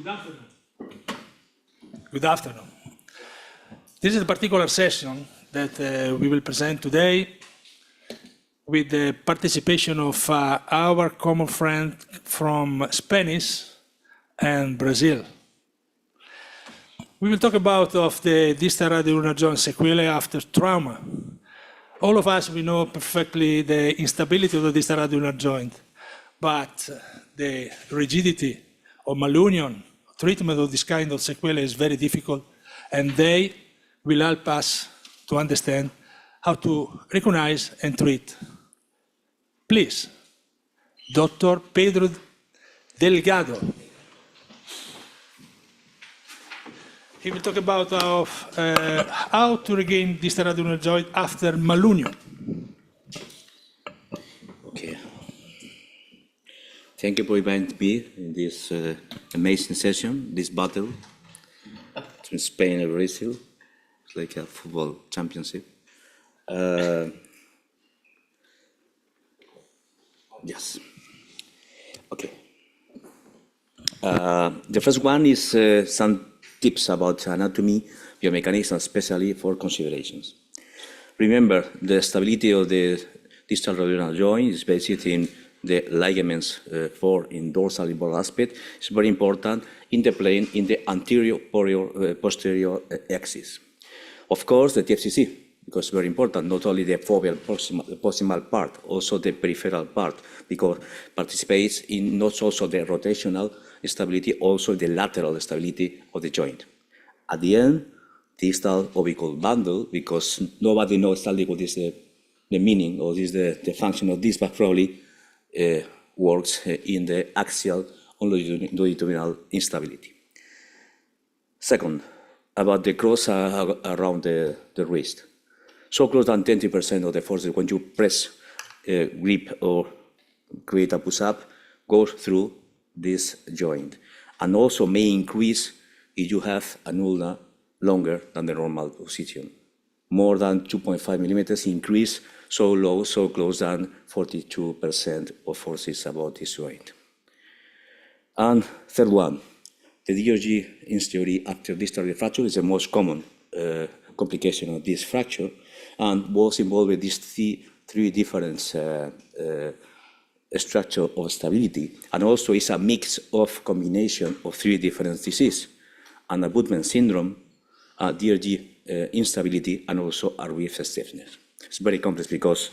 Good afternoon. Good afternoon. This is a particular session that we will present today with the participation of our common friend from Spanish and Brazil. We will talk about the distal radioulnar joint sequelae after trauma. All of us, we know perfectly the instability of the distal radioulnar joint, but the rigidity or malunion treatment of this kind of sequelae is very difficult, and they will help us to understand how to recognize and treat. Please, Dr. Pedro Delgado. He will talk about how to regain distal radioulnar joint after malunion. Okay. Thank you for inviting me in this amazing session, this battle between Spain and Brazil. It's like a football championship. Yes. Okay. The first one is some tips about anatomy, biomechanics, especially for considerations. Remember, the stability of the distal radioulnar joint is based in the ligaments in dorsal and ventral aspect. It's very important in the plane in the anterior posterior axis. Of course, the TFCC, because it's very important, not only the foveal proximal part, also the peripheral part, because participates in not also the rotational stability, also the lateral stability of the joint. At the end, distal ovicle bundle, because nobody knows exactly what is the meaning or is the function of this, but probably works in the axial or longitudinal instability. Second, about the cross around the wrist. So close than 20% of the force when you press, grip, or create a push-up goes through this joint, and also may increase if you have an ulna longer than the normal position. More than 2.5 millimeters increase, so low, so close than 42% of forces about this joint. And third one, the DRUJ in theory after distal fracture is the most common complication of this fracture, and was involved with these three different structure of stability, and also is a mix of combination of three different diseases, an abutment syndrome, DRG instability, and a RWF stiffness. It's very complex because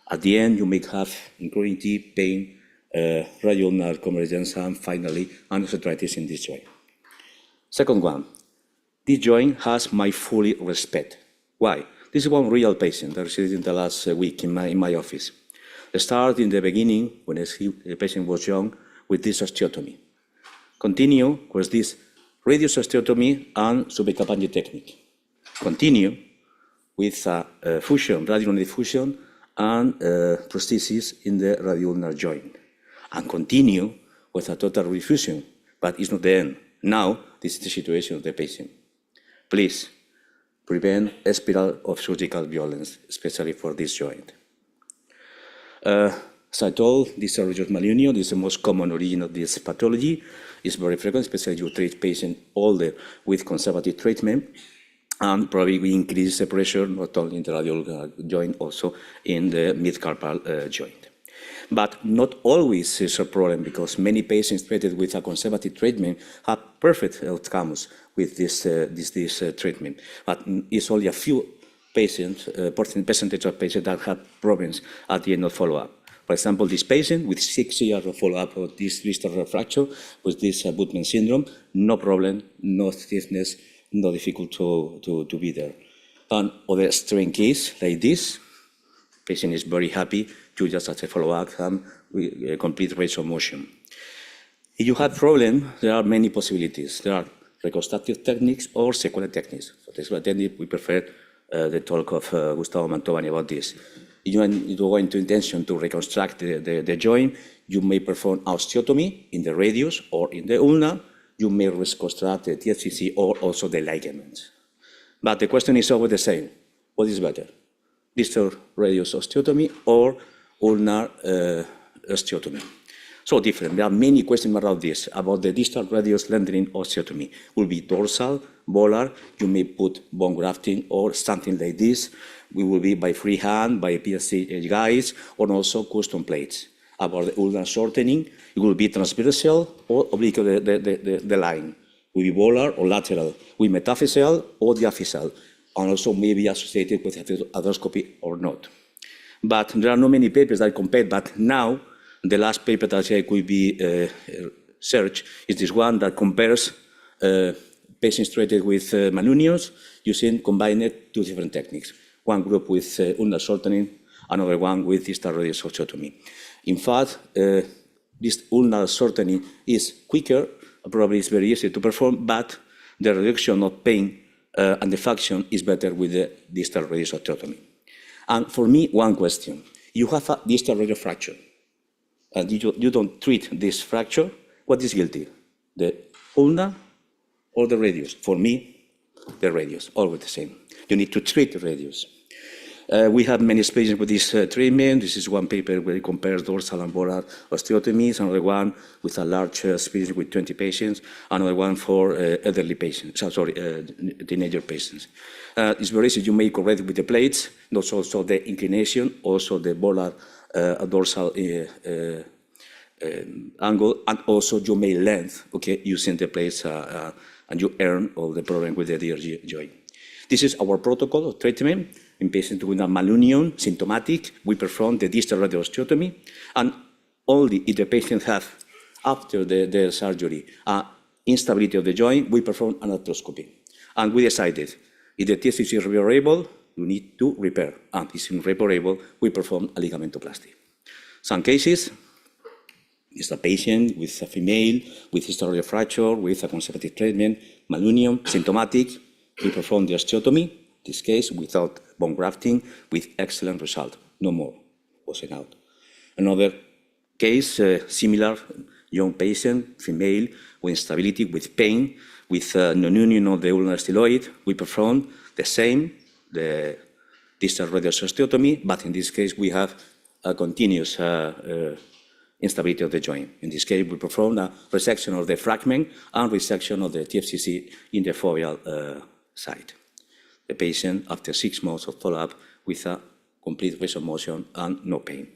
at the end you may have incurability, pain, radioulnar convergence, and finally anisotrophitis in this joint. Second one, this joint has my full respect. Why? This is one real patient that received in the last week in my office. I started in the beginning, when the patient was young, with this osteotomy. Continue with this radius osteotomy and subicapangio technique. Continue with fusion, radioulnar diffusion, and prosthesis in the radioulnar joint. And continue with a total refusion, but it's not the end. Now, this is the situation of the patient. Please, prevent a spiral of surgical violence, especially for this joint. As I told, distal radioulnar malunion is the most common origin of this pathology. It's very frequent, especially if you treat patients older with conservative treatment, and probably we increase the pressure not only in the radioulnar joint, also in the mid-carpal joint. But not always is a problem, because many patients treated with a conservative treatment have perfect outcomes with this treatment. But it's only a few patients, percentage of patients that have problems at the end of follow-up. For example, this patient with 6 years of follow-up of this distal fracture with this abutment syndrome, no problem, no stiffness, no difficult to be there. And other extreme case like this, patient is very happy to just as a follow-up with complete range of motion. If you have problem, there are many possibilities. There are reconstructive techniques or sequelae techniques. For the sequelae technique, we prefer the talk of Gustavo Mantovani about this. If you go into intention to reconstruct the joint, you may perform osteotomy in the radius or in the ulna. You may reconstruct the TFCC or also the ligaments. But the question is always the same. What is better? Distal radius osteotomy or ulnar osteotomy? so different. There are many questions about this, about the distal radius lengthening osteotomy. Will be dorsal, volar, you may put bone grafting or something like this. We will be by freehand, by PLC guides, or also custom plates. About the ulnar shortening, it will be transversal or oblique the line. Will be volar or lateral, with metaphyseal or diaphyseal, and also may be associated with arthroscopy or not. But there are not many papers that compare, but now the last paper that I could be searched is this one that compares patients treated with malunions using combined two different techniques. One group with ulnar shortening, another one with distal radius osteotomy. In fact, this ulnar shortening is quicker, probably it's very easy to perform, but the reduction of pain and the function is better with the distal radius osteotomy. And for me, one question. You have a distal radius fracture, and you don't treat this fracture. What is guilty? The ulnar or the radius? For me, the radius, always the same. You need to treat the radius. We have many experience with this treatment. This is one paper where it compares dorsal and volar osteotomies, another one with a large experience with 20 patients, another one for elderly patients, teenager patients. It's very easy. You may correct with the plates, not also the inclination, also the volar dorsal angle, and also you may length, okay, using the plates, and you earn all the problem with the DRUJ joint. This is our protocol of treatment. In patients with a malunion, symptomatic, we perform the distal radius osteotomy, and only if the patient have, after the surgery, instability of the joint, we perform an arthroscopy. And we decided, if the TFCC is repairable, we need to repair, and if it's irreparable, we perform a ligamentoplasty. Some cases, it's a patient with a female, with distal radius fracture, with a conservative treatment, malunion, symptomatic, we perform the osteotomy, this case without bone grafting, with excellent result, no more, wasn't out. Another case, similar, young patient, female, with instability, with pain, with non-union of the ulnar styloid, we perform the same, the distal radius osteotomy, but in this case we have a continuous instability of the joint. In this case, we perform a resection of the fragment and resection of the TFCC in the foveal side. The patient, after 6 months of follow-up, with a complete range of motion and no pain.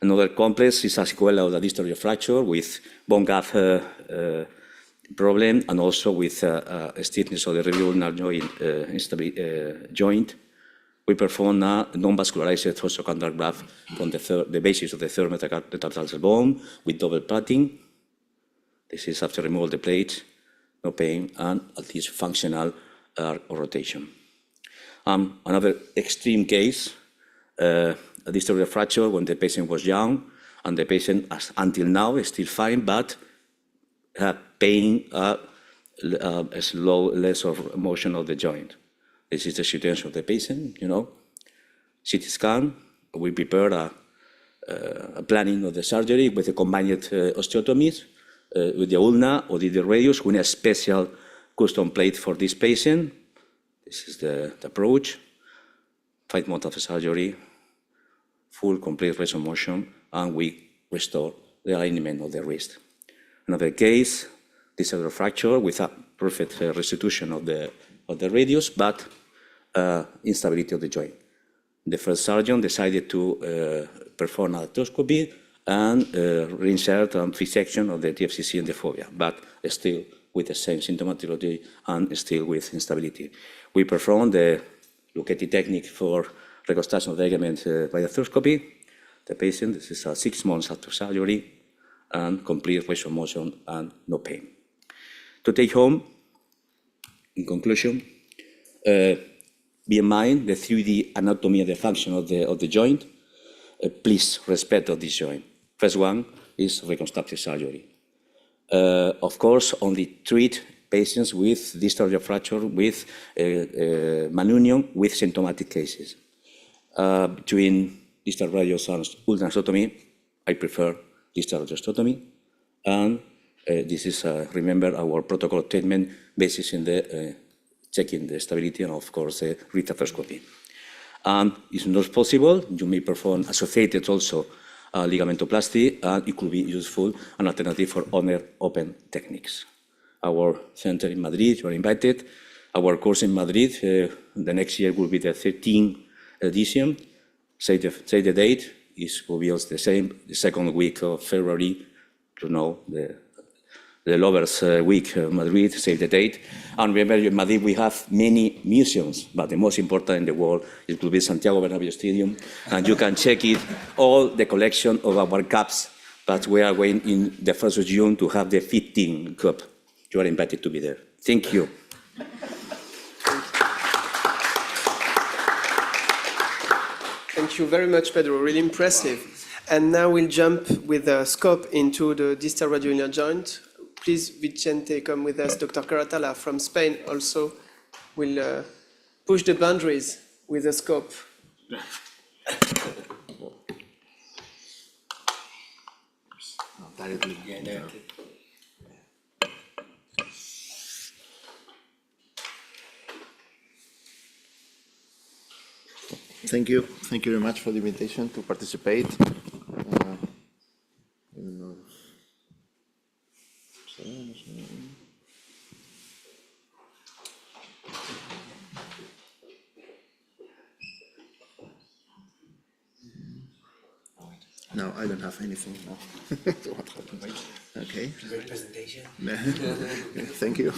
Another complex is a sequela of the distal radius fracture with bone gap problem, and also with stiffness of the ulnar joint. We perform a non-vascularized thoracochondral graft from the basis of the third metatarsal bone with double plating. This is after removal of the plates, no pain, and at least functional rotation. Another extreme case, a distal radius fracture when the patient was young, and the patient, until now, is still fine, but have pain, a slow less of motion of the joint. This is the situation of the patient, you know. CT scan, we prepare a planning of the surgery with a combined osteotomies, with the ulna or the radius, with a special custom plate for this patient. This is the approach. 5 months of surgery, full complete range of motion, and we restore the alignment of the wrist. Another case, distal radius fracture with a perfect restitution of the radius, but instability of the joint. The first surgeon decided to perform an arthroscopy and reinsert and resection of the TFCC in the fovea, but still with the same symptomatology and still with instability. We performed the Lucchetti technique for reconstruction of the ligament by arthroscopy. The patient, this is 6 months after surgery, and complete range of motion and no pain. To take home, in conclusion, be in mind the 3D anatomy and the function of the joint. Please respect of this joint. First one is reconstructive surgery. Of course, only treat patients with distal radius fracture, with malunion, with symptomatic cases. Between distal radius and ulnar osteotomy, I prefer distal radius osteotomy, and this is, remember, our protocol of treatment basis in the checking the stability and, of course, wrist arthroscopy. And if not possible, you may perform associated also ligamentoplasty, and it could be useful, an alternative for other open techniques. Our center in Madrid, you are invited. Our course in Madrid, the next year will be the 13th edition. Say the date, it will be also the same, the second week of February, you know, the Lovers Week Madrid, save the date. And remember, in Madrid we have many museums, but the most important in the world it will be Santiago Bernabéu Stadium, and you can check it, all the collection of our cups, but we are going in the 1st of June to have the 15th cup. You are invited to be there. Thank you. Thank you very much, Pedro, really impressive. And now we'll jump with a scope into the distal radioulnar joint. Please, Vicente, come with us. Dr. Caratala from Spain also will push the boundaries with a scope. Thank you. Thank you very much for the invitation to participate. No, I don't have anything now. What happened? Okay. Great presentation. Thank you.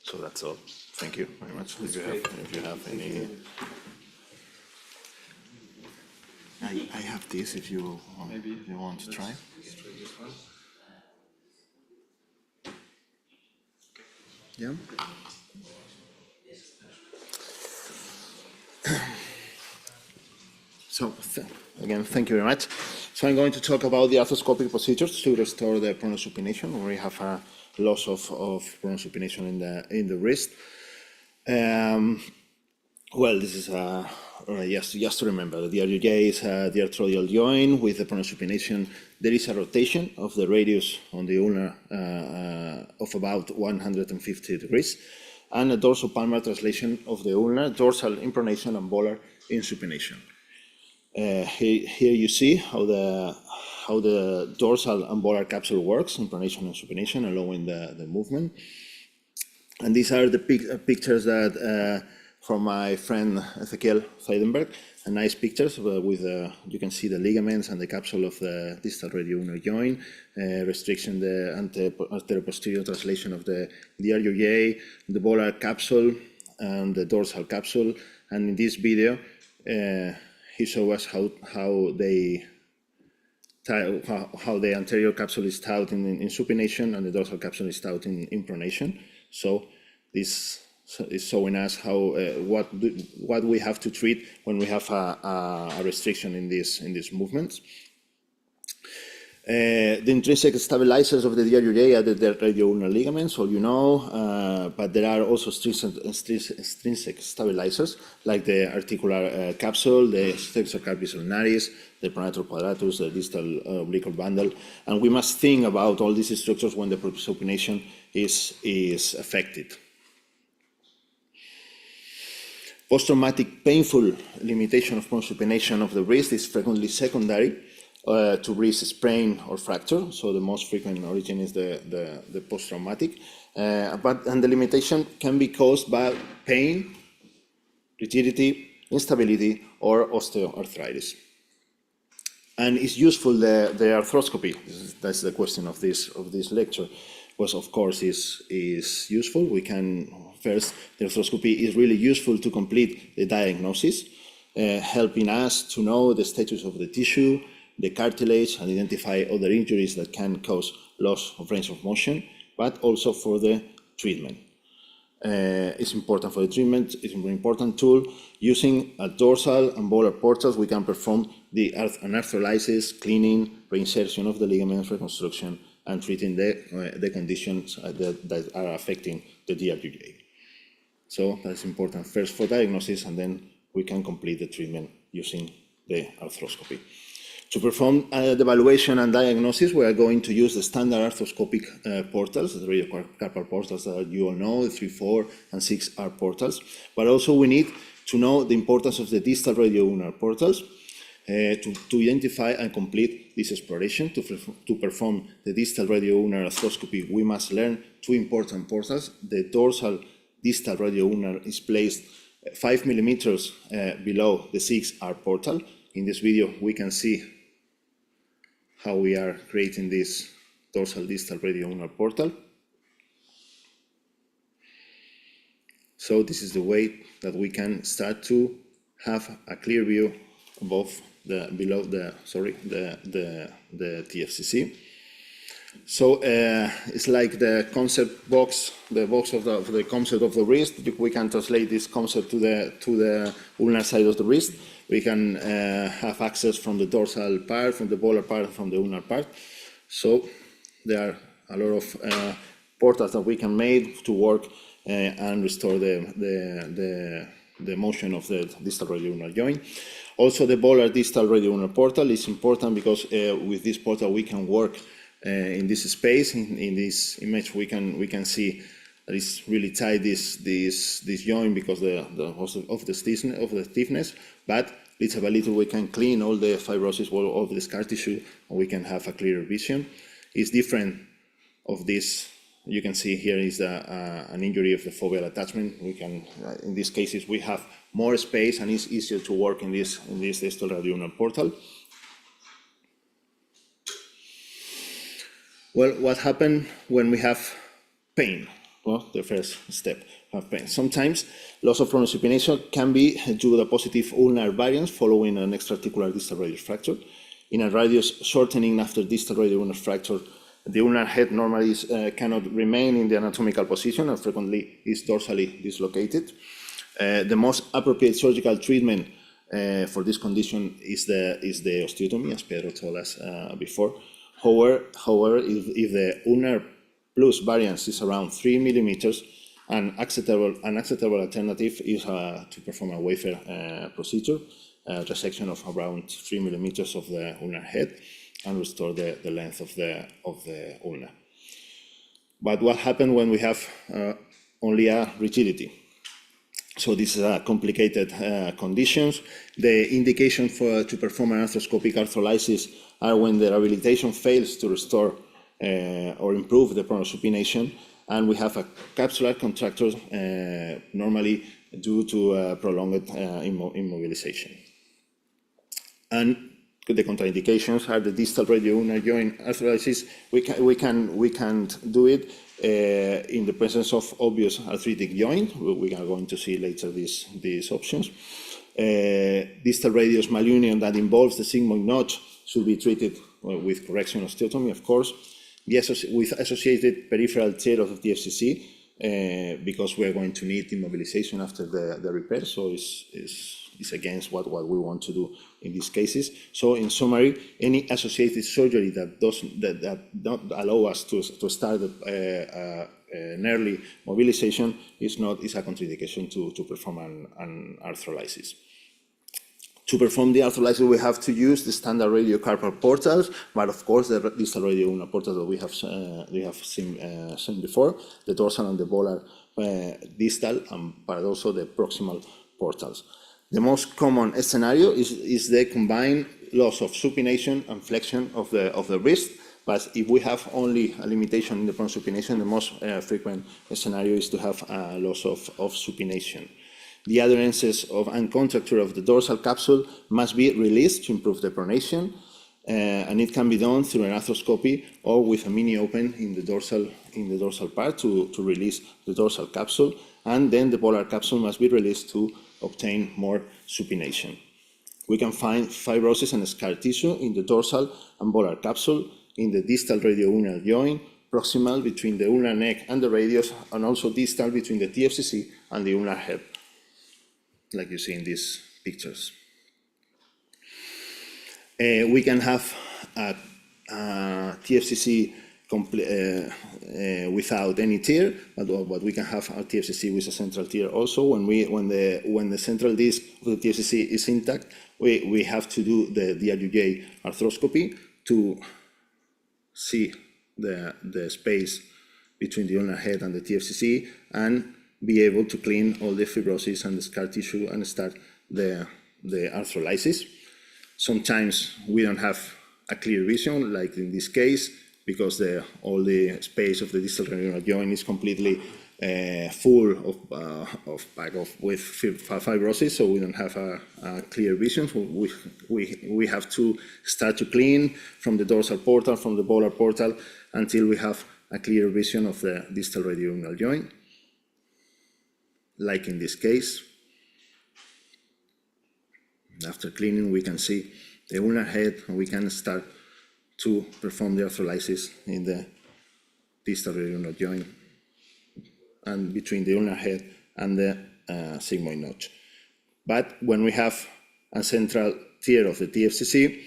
So that's all. Thank you very much. If you have any, I have this. If you want to try. Yeah. So again, thank you very much. So I'm going to talk about the arthroscopic procedures to restore the pronosupination, where we have a loss of pronosupination in the wrist. Well, this is just to remember, the DRUJ is the arthrodial joint with the pronosupination. There is a rotation of the radius on the ulnar of about 150 degrees, and a dorsopalmar translation of the ulnar, dorsal impronation and volar insupination. Here you see how the dorsal and volar capsule works, impronation and supination, allowing the movement. And these are the pictures that from my friend Ezequiel Zeidenberg, nice pictures with you can see the ligaments and the capsule of the distal radioulnar joint, restriction, the anteroposterior translation of the DRUJ, the volar capsule and the dorsal capsule. And in this video, he showed us how the anterior capsule is taught in supination and the dorsal capsule is taught in impronation. So this is showing us how what we have to treat when we have a restriction in these movements. The intrinsic stabilizers of the DRUJ are the radioulnar ligaments, all you know, but there are also extrinsic stabilizers like the articular capsule, the flexor carpus ulnaris, the pronator quadratus, the distal obliqual bundle, and we must think about all these structures when the supination is affected. Post-traumatic painful limitation of pronosupination of the wrist is frequently secondary to wrist sprain or fracture. So the most frequent origin is the post-traumatic, and the limitation can be caused by pain, rigidity, instability, or osteoarthritis. And it's useful the arthroscopy. That's the question of this lecture. Was of course is useful. We can first, the arthroscopy is really useful to complete the diagnosis, helping us to know the status of the tissue, the cartilage, and identify other injuries that can cause loss of range of motion, but also for the treatment. It's important for the treatment. It's an important tool. Using a dorsal and volar portals, we can perform an arthrolysis, cleaning, reinsertion of the ligaments, reconstruction, and treating the conditions that are affecting the DRUJ. So that's important first for diagnosis, and then we can complete the treatment using the arthroscopy. To perform the evaluation and diagnosis, we are going to use the standard arthroscopic portals, the radiocarpal portals that you all know, the 3, 4, and 6 are portals. But also we need to know the importance of the distal radioulnar portals to identify and complete this exploration. To perform the distal radioulnar arthroscopy, we must learn 2 important portals. The dorsal distal radioulnar is placed 5 millimeters below the 6R portal. In this video, we can see how we are creating this dorsal distal radioulnar portal. So this is the way that we can start to have a clear view below the TFCC. So it's like the concept box, the box of the concept of the wrist. We can translate this concept to the ulnar side of the wrist. We can have access from the dorsal part, from the volar part, from the ulnar part. So there are a lot of portals that we can make to work and restore the motion of the distal radioulnar joint. Also, the volar distal radioulnar portal is important because with this portal we can work in this space. In this image, we can see that it's really tight this joint because of the stiffness. But little by little, we can clean all the fibrosis, all of the scar tissue, and we can have a clearer vision. It's different of this. You can see here is an injury of the foveal attachment. We can, in these cases, we have more space and it's easier to work in this distal radioulnar portal. Well, what happens when we have pain? Well, the first step, have pain. Sometimes loss of pronosupination can be due to the positive ulnar variance following an extraarticular distal radius fracture. In a radius shortening after distal radioulnar fracture, the ulnar head normally cannot remain in the anatomical position and frequently is dorsally dislocated. The most appropriate surgical treatment for this condition is the osteotomy, as Pedro told us before. However, if the ulnar plus variance is around 3 millimeters, an acceptable alternative is to perform a wafer procedure, resection of around 3 millimeters of the ulnar head, and restore the length of the ulna. But what happens when we have only a rigidity? So this is a complicated conditions. The indication to perform an arthroscopic arthrolysis are when the rehabilitation fails to restore or improve the pronosupination, and we have a capsular contracture normally due to prolonged immobilization. And the contraindications are the distal radioulnar joint arthrolysis. We can't do it in the presence of obvious arthritic joint. We are going to see later these options. Distal radius malunion that involves the sigmoid notch should be treated with correction osteotomy, of course. With associated peripheral tear of the TFCC, because we are going to need immobilization after the repair, so it's against what we want to do in these cases. So in summary, any associated surgery that don't allow us to start an early mobilization is a contraindication to perform an arthrolysis. To perform the arthrolysis, we have to use the standard radiocarpal portals, but of course the distal radioulnar portals that we have seen before, the dorsal and the volar distal, but also the proximal portals. The most common scenario is the combined loss of supination and flexion of the wrist. But if we have only a limitation in the pronosupination, the most frequent scenario is to have a loss of supination. The adherences and contracture of the dorsal capsule must be released to improve the pronation, and it can be done through an arthroscopy or with a mini open in the dorsal part to release the dorsal capsule, and then the volar capsule must be released to obtain more supination. We can find fibrosis and scar tissue in the dorsal and volar capsule, in the distal radioulnar joint, proximal between the ulnar neck and the radius, and also distal between the TFCC and the ulnar head, like you see in these pictures. We can have a TFCC without any tear, but we can have a TFCC with a central tear also. When the central disc of the TFCC is intact, we have to do the DRUJ arthroscopy to see the space between the ulnar head and the TFCC and be able to clean all the fibrosis and the scar tissue and start the arthrolysis. Sometimes we don't have a clear vision, like in this case, because all the space of the distal radioulnar joint is completely full with fibrosis, so we don't have a clear vision. So we have to start to clean from the dorsal portal, from the volar portal, until we have a clear vision of the distal radioulnar joint, like in this case. After cleaning, we can see the ulnar head, and we can start to perform the arthrolysis in the distal radioulnar joint and between the ulnar head and the sigmoid notch. But when we have a central tear of the TFCC,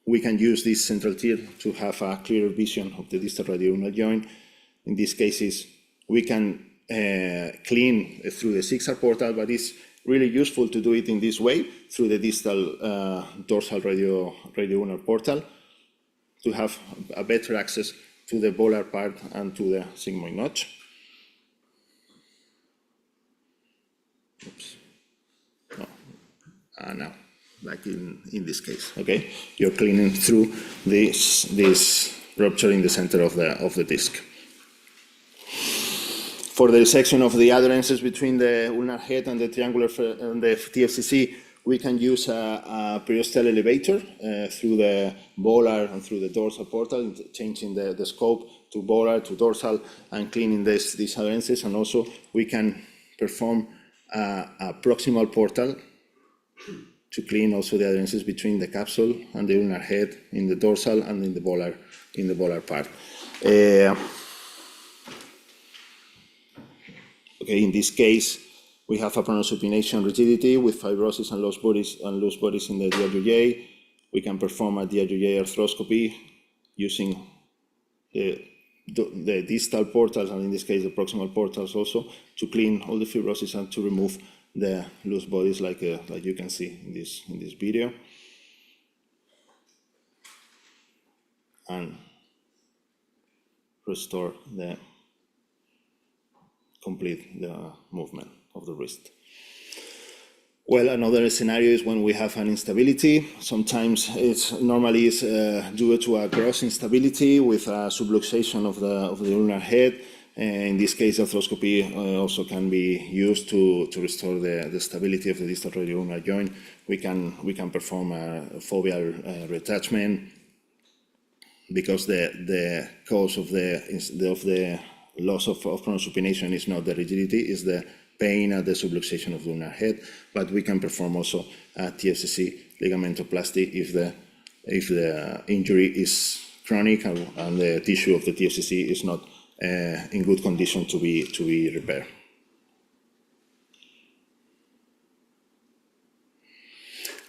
we can use this central tear to have a clearer vision of the distal radioulnar joint. In these cases, we can clean through the 6R portal, but it's really useful to do it in this way, through the distal dorsal radioulnar portal, to have a better access to the volar part and to the sigmoid notch. Oops. No. Now, like in this case, okay? You're cleaning through this rupture in the center of the disc. For the dissection of the adherences between the ulnar head and the triangular and the TFCC, we can use a periosteal elevator through the volar and through the dorsal portal, changing the scope to volar, to dorsal, and cleaning these adherences. And also, we can perform a proximal portal to clean also the adherences between the capsule and the ulnar head in the dorsal and in the volar part. Okay, in this case, we have a pronosupination rigidity with fibrosis and loose bodies in the DRUJ. We can perform a DRUJ arthroscopy using the distal portals, and in this case the proximal portals also, to clean all the fibrosis and to remove the loose bodies, like you can see in this video. And restore the movement of the wrist. Well, another scenario is when we have an instability. Sometimes it's normally due to a gross instability with a subluxation of the ulnar head. In this case, arthroscopy also can be used to restore the stability of the distal radioulnar joint. We can perform a foveal reattachment, because the cause of the loss of pronosupination is not the rigidity, is the pain at the subluxation of the ulnar head. But we can perform also a TFCC ligamentoplasty if the injury is chronic and the tissue of the TFCC is not in good condition to be repaired.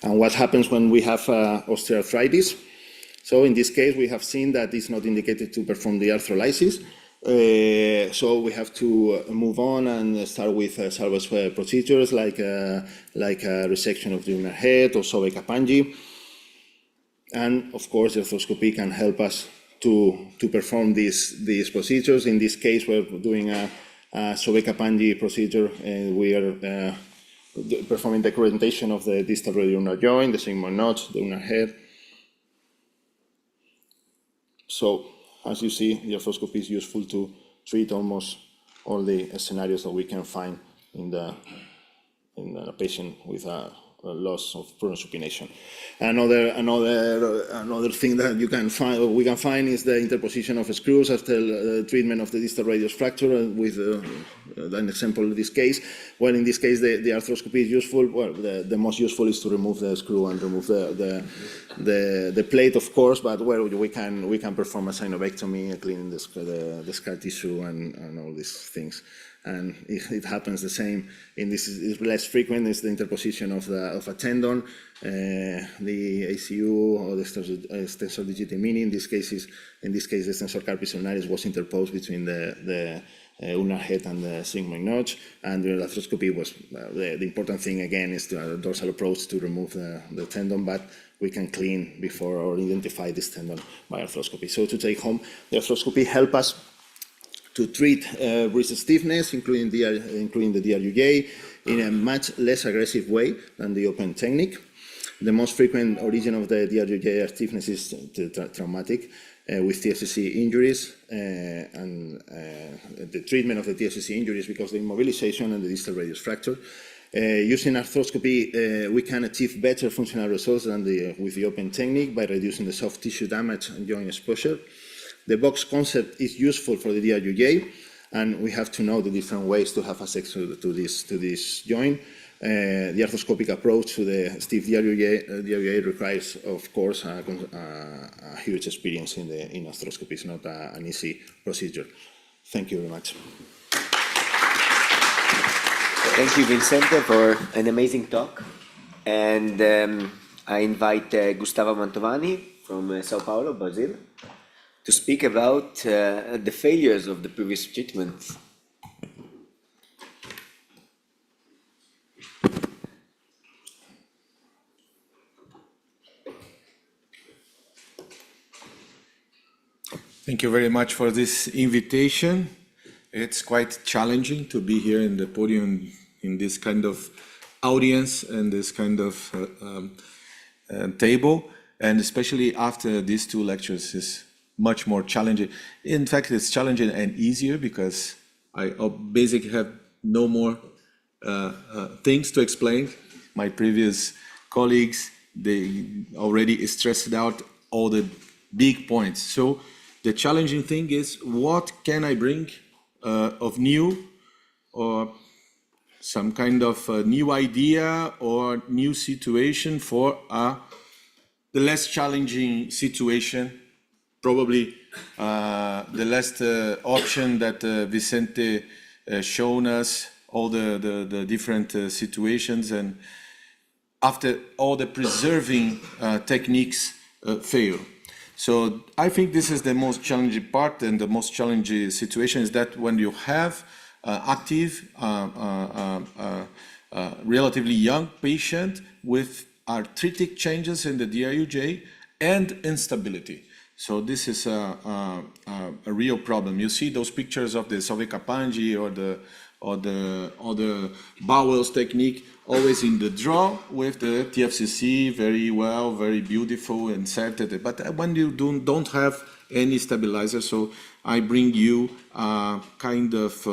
And what happens when we have osteoarthritis? So in this case, we have seen that it's not indicated to perform the arthrolysis. So we have to move on and start with salvage procedures like a resection of the ulnar head or Sobek-Apanji. And of course, the arthroscopy can help us to perform these procedures. In this case, we're doing a Sobek-Apanji procedure, and we are performing the correntation of the distal radioulnar joint, the sigmoid notch, the ulnar head. So, as you see, the arthroscopy is useful to treat almost all the scenarios that we can find in a patient with a loss of pronosupination. Another thing that we can find is the interposition of screws after treatment of the distal radius fracture, with an example in this case. Well, in this case, the arthroscopy is useful. Well, the most useful is to remove the screw and remove the plate, of course, but well, we can perform a synovectomy, cleaning the scar tissue and all these things. and it happens the same. In this is less frequent. It's the interposition of a tendon, the ACU or the extensor digiti mini. In this case, the extensor carpis ulnaris was interposed between the ulnar head and the sigmoid notch, and the arthroscopy was the important thing again is the dorsal approach to remove the tendon, but we can clean before or identify this tendon by arthroscopy. So to take home, the arthroscopy help us to treat wrist stiffness, including the DRUJ, in a much less aggressive way than the open technique. The most frequent origin of the DRUJ stiffness is traumatic, with TFCC injuries, and the treatment of the TFCC injuries because the immobilization and the distal radius fracture. Using arthroscopy, we can achieve better functional results than with the open technique by reducing the soft tissue damage and joint exposure. The box concept is useful for the DRUJ, and we have to know the different ways to have access to this joint. The arthroscopic approach to the stiff DRUJ requires, of course, a huge experience in arthroscopy. It's not an easy procedure. Thank you very much. Thank you, Vicente, for an amazing talk. And I invite Gustavo Mantovani from Sao Paulo, Brazil, to speak about the failures of the previous treatment. Thank you very much for this invitation. It's quite challenging to be here in the podium in this kind of audience and this kind of table, and especially after these two lectures is much more challenging. In fact, it's challenging and easier because I basically have no more things to explain. My previous colleagues, they already stressed out all the big points. So the challenging thing is, what can I bring of new, or some kind of new idea or new situation for the less challenging situation, probably the last option that Vicente shown us, all the different situations, and after all the preserving techniques fail. So I think this is the most challenging part, and the most challenging situation is that when you have active, relatively young patient with arthritic changes in the DRUJ and instability. So this is a real problem. You see those pictures of the Sovekapanji or the Bowell's technique, always in the draw with the TFCC, very well, very beautiful, inserted. But when you don't have any stabilizer, so I bring you a kind of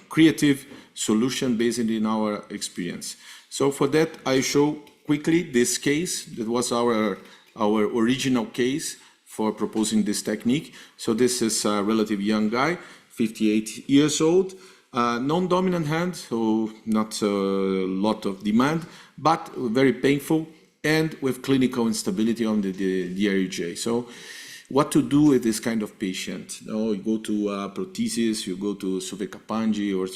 creative solution based in our experience. So for that, I show quickly this case. That was our original case for proposing this technique. So this is a relatively young guy, 58 years old, non-dominant hand, so not a lot of demand, but very painful and with clinical instability on the DRUJ. So what to do with this kind of patient? You go to prosthesis, you go to Sovekapanji or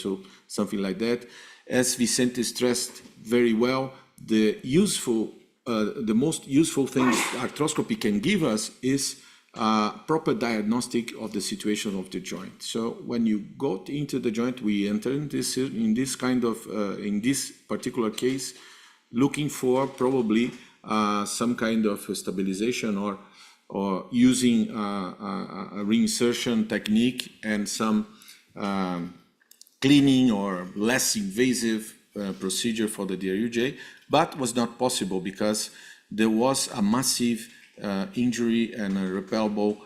something like that. As Vicente stressed very well, the most useful thing arthroscopy can give us is proper diagnostic of the situation of the joint. So when you go into the joint, we enter in this particular case, looking for probably some kind of stabilization or using a reinsertion technique and some cleaning or less invasive procedure for the DRUJ, but was not possible because there was a massive injury and a repellable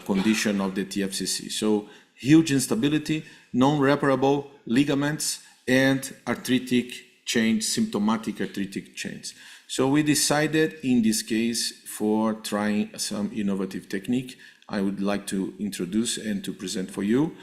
condition of the TFCC. So huge instability, non-reparable ligaments, and arthritic change, symptomatic arthritic change. So we decided in this case for trying some innovative technique I would like to introduce and to present for you.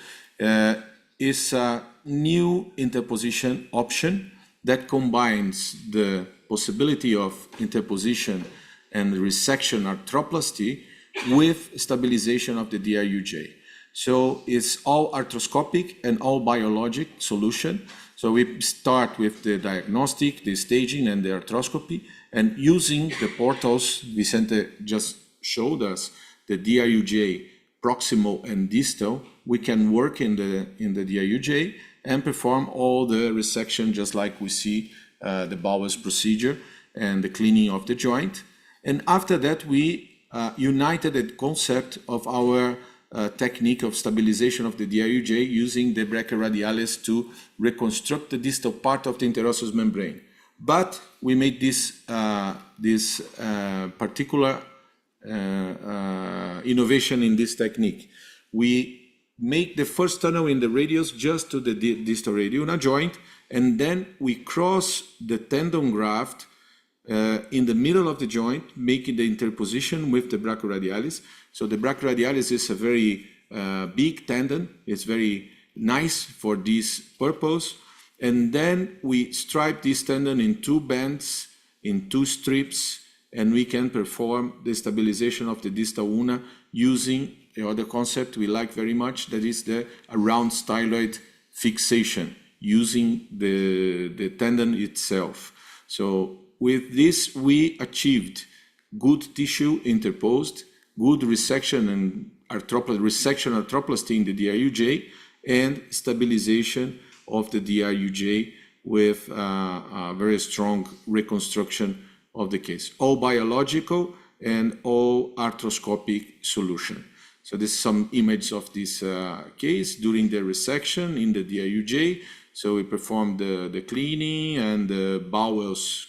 Is a new interposition option that combines the possibility of interposition and resection arthroplasty with stabilization of the DRUJ. So it's all arthroscopic and all biologic solution. So we start with the diagnostic, the staging, and the arthroscopy, and using the portals Vicente just showed us, the DRUJ proximal and distal, we can work in the DRUJ and perform all the resection just like we see the Bowers procedure and the cleaning of the joint. And after that, we united the concept of our technique of stabilization of the DRUJ using the brachyradialis to reconstruct the distal part of the interosseous membrane. But we made this particular innovation in this technique. We make the first tunnel in the radius just to the distal radioulnar joint, and then we cross the tendon graft in the middle of the joint, making the interposition with the brachyradialis. So the brachyradialis is a very big tendon. It's very nice for this purpose. And then we stripe this tendon in two bands, in two strips, and we can perform the stabilization of the distal ulna using the other concept we like very much, that is the around styloid fixation, using the tendon itself. So with this, we achieved good tissue interposed, good resection and arthroplasty in the DRUJ, and stabilization of the DRUJ with a very strong reconstruction of the case. All biological and all arthroscopic solution. So this is some image of this case during the resection in the DRUJ. So we performed the cleaning and the Bowers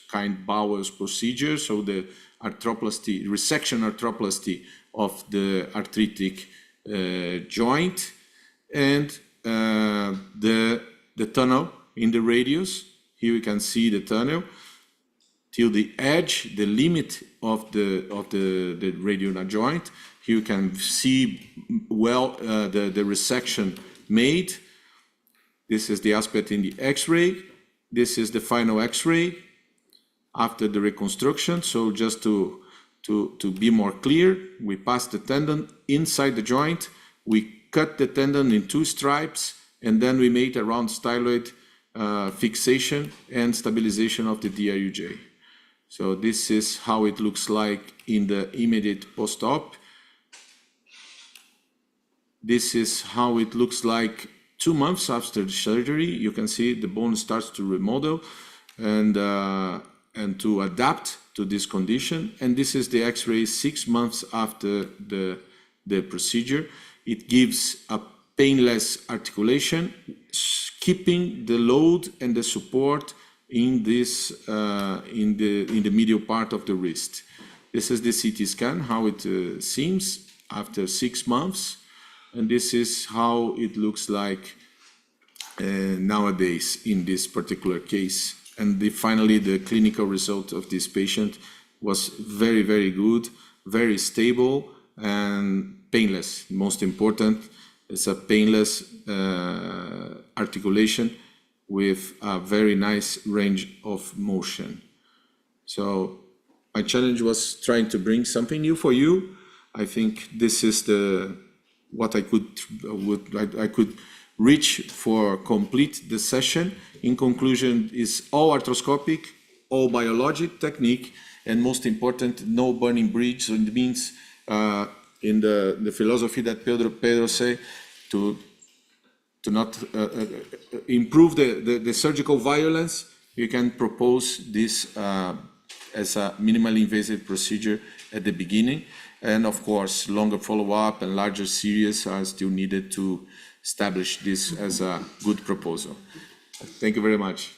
procedure. So the arthroplasty, resection arthroplasty of the arthritic joint, and the tunnel in the radius. Here we can see the tunnel till the edge, the limit of the radioulnar joint. Here you can see well the resection made. This is the aspect in the X-ray. This is the final X-ray after the reconstruction. So just to be more clear, we pass the tendon inside the joint, we cut the tendon in two stripes, and then we made a round styloid fixation and stabilization of the DRUJ. So this is how it looks like in the immediate post-op. This is how it looks like 2 months after the surgery. You can see the bone starts to remodel and to adapt to this condition. And this is the X-ray 6 months after the procedure. It gives a painless articulation, keeping the load and the support in this in the medial part of the wrist. This is the CT scan, how it seems after 6 months, and this is how it looks like nowadays in this particular case. And finally, the clinical result of this patient was very, very good, very stable and painless. Most important, it's a painless articulation with a very nice range of motion. So my challenge was trying to bring something new for you. I think this is what I could reach for complete the session. In conclusion, is all arthroscopic, all biologic technique, and most important, no burning bridge. So it means in the philosophy that Pedro say to not improve the surgical violence, you can propose this as a minimally invasive procedure at the beginning. And of course, longer follow-up and larger series are still needed to establish this as a good proposal. Thank you very much.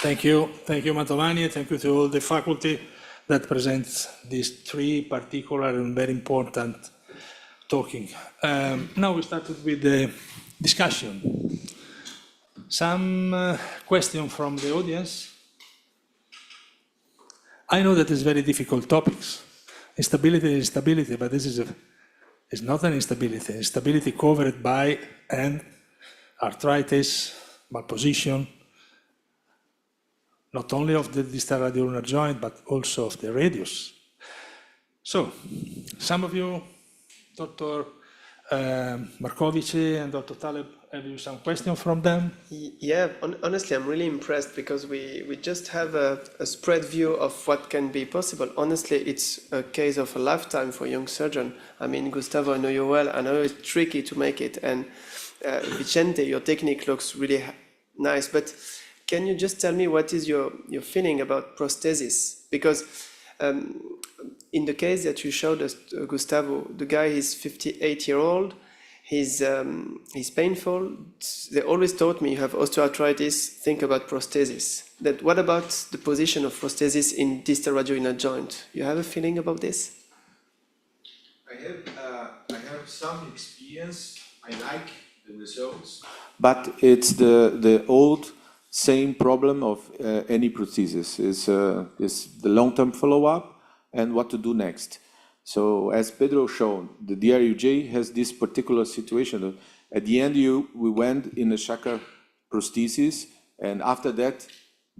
Thank you, Mantovani. Thank you to all the faculty that presents these three particular and very important talking. Now we started with the discussion. Some question from the audience. I know that it's very difficult topics. Instability is instability, but this is not an instability. Instability covered by arthritis, malposition, not only of the distal radioulnar joint, but also of the radius. So, some of you, Dr. Markovici and Dr. Taleb, have you some questions from them? Yeah, honestly, I'm really impressed because we just have a spread view of what can be possible. Honestly, it's a case of a lifetime for a young surgeon. I mean, Gustavo, I know you well. I know it's tricky to make it. And Vicente, your technique looks really nice. But can you just tell me what is your feeling about prosthesis? Because in the case that you showed us, Gustavo, the guy is 58-year-old. He's painful. They always taught me you have osteoarthritis, think about prosthesis. What about the position of prosthesis in distal radioulnar joint? You have a feeling about this? I have some experience. I like the results, but it's the old same problem of any prosthesis is the long-term follow-up and what to do next. So as Pedro showed, the DRUJ has this particular situation. At the end, we went in a Shaka prosthesis, and after that,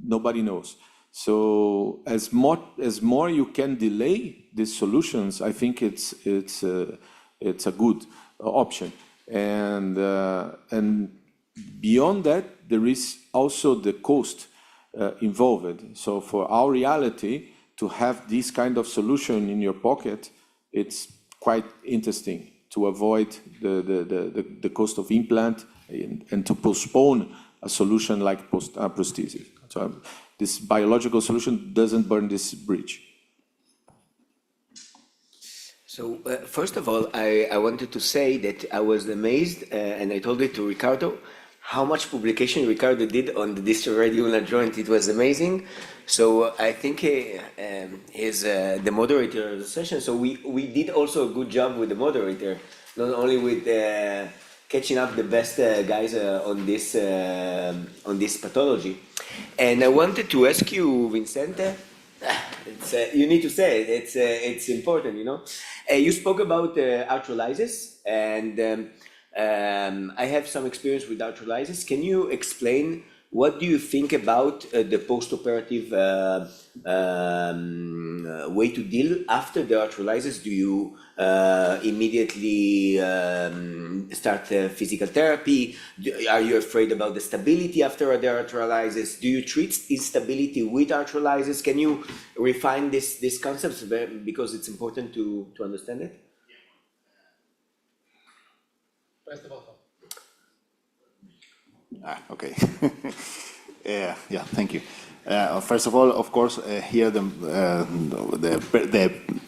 nobody knows. So as more you can delay these solutions, I think it's a good option. And beyond that, there is also the cost involved. So for our reality, to have this kind of solution in your pocket, it's quite interesting to avoid the cost of implant and to postpone a solution like prosthesis. So this biological solution doesn't burn this bridge. So first of all, I wanted to say that I was amazed, and I told it to Ricardo, how much publication Ricardo did on the distal radioulnar joint. It was amazing. So I think he's the moderator of the session. So we did also a good job with the moderator, not only with catching up the best guys on this pathology. And I wanted to ask you, Vicente, you need to say it. It's important, you know. You spoke about arthrolysis, and I have some experience with arthrolysis. Can you explain what do you think about the post-operative way to deal after the arthrolysis? Do you immediately start physical therapy? Are you afraid about the stability after the arthrolysis? Do you treat instability with arthrolysis? Can you refine these concepts because it's important to understand it? Press the button. Okay. Yeah, thank you. First of all, of course, here the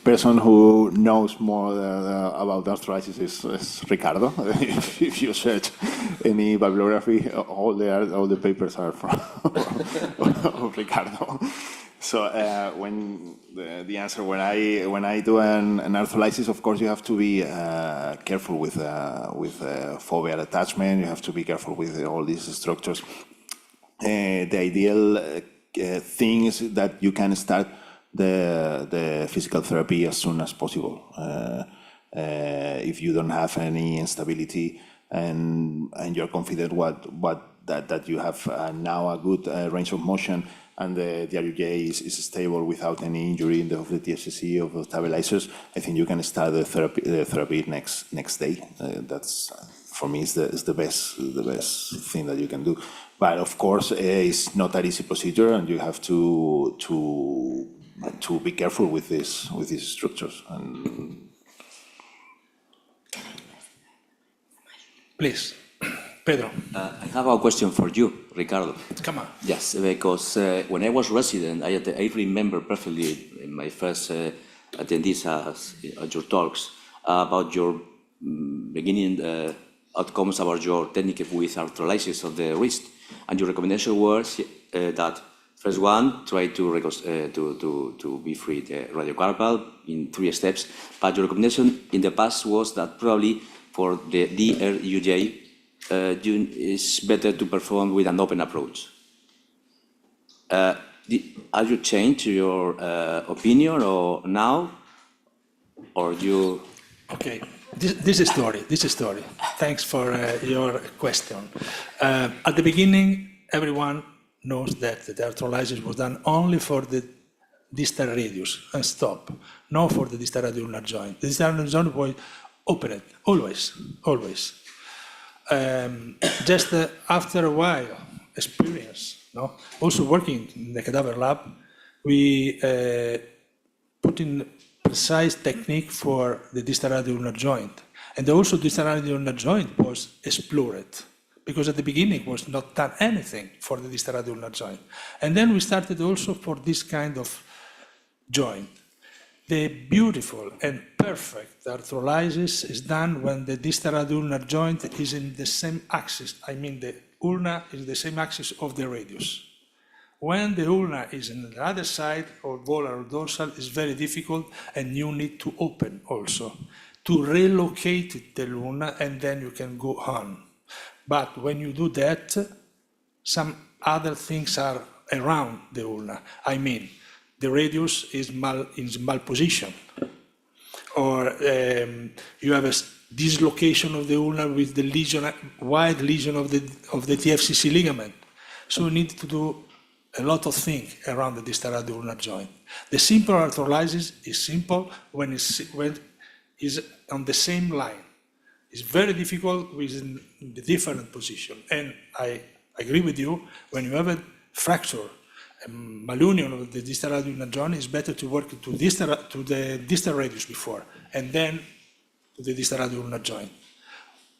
person who knows more about arthritis is Ricardo. If you search any bibliography, all the papers are from of Ricardo. So when the answer, when I do an arthrolysis, of course you have to be careful with foveal attachment. You have to be careful with all these structures. The ideal thing is that you can start the physical therapy as soon as possible. If you don't have any instability and you're confident that you have now a good range of motion, and the DRUJ is stable without any injury of the TFCC of the stabilizers, I think you can start the therapy next day. That's for me is the best thing that you can do. But of course, it's not an easy procedure, and you have to be careful with these structures. And Please, Pedro. I have a question for you, Ricardo. Come on. Yes, because when I was resident, I remember perfectly in my first attendees at your talks about your beginning outcomes about your technique with arthrolysis of the wrist, and your recommendation was that first one, try to be free the radiocarpal in 3 steps, but your recommendation in the past was that probably for the DRUJ, it's better to perform with an open approach. Have you changed your opinion or now, or you? Okay, this is story. Thanks for your question. At the beginning, everyone knows that the arthrolysis was done only for the distal radius and stop, not for the distal radioulnar joint. The distal radioulnar joint will open it, always, always. Just after a while, experience, no? Also working in the cadaver lab, we put in precise technique for the distal radioulnar joint. And also distal radioulnar joint was explored, because at the beginning was not done anything for the distal radioulnar joint. And then we started also for this kind of joint. The beautiful and perfect arthrolysis is done when the distal radioulnar joint is in the same axis. I mean, the ulna is the same axis of the radius. When the ulna is on the other side, or volar or dorsal, it's very difficult, and you need to open also to relocate the ulna, and then you can go on. But when you do that, some other things are around the ulna. I mean, the radius is malposition, or you have a dislocation of the ulna with the lesion, wide lesion of the TFCC ligament. So you need to do a lot of things around the distal radioulnar joint. The simple arthrolysis is simple when it's on the same line. It's very difficult within the different position. And I agree with you, when you have a fracture, a malunion of the distal radioulnar joint, it's better to work to the distal radius before, and then to the distal radioulnar joint.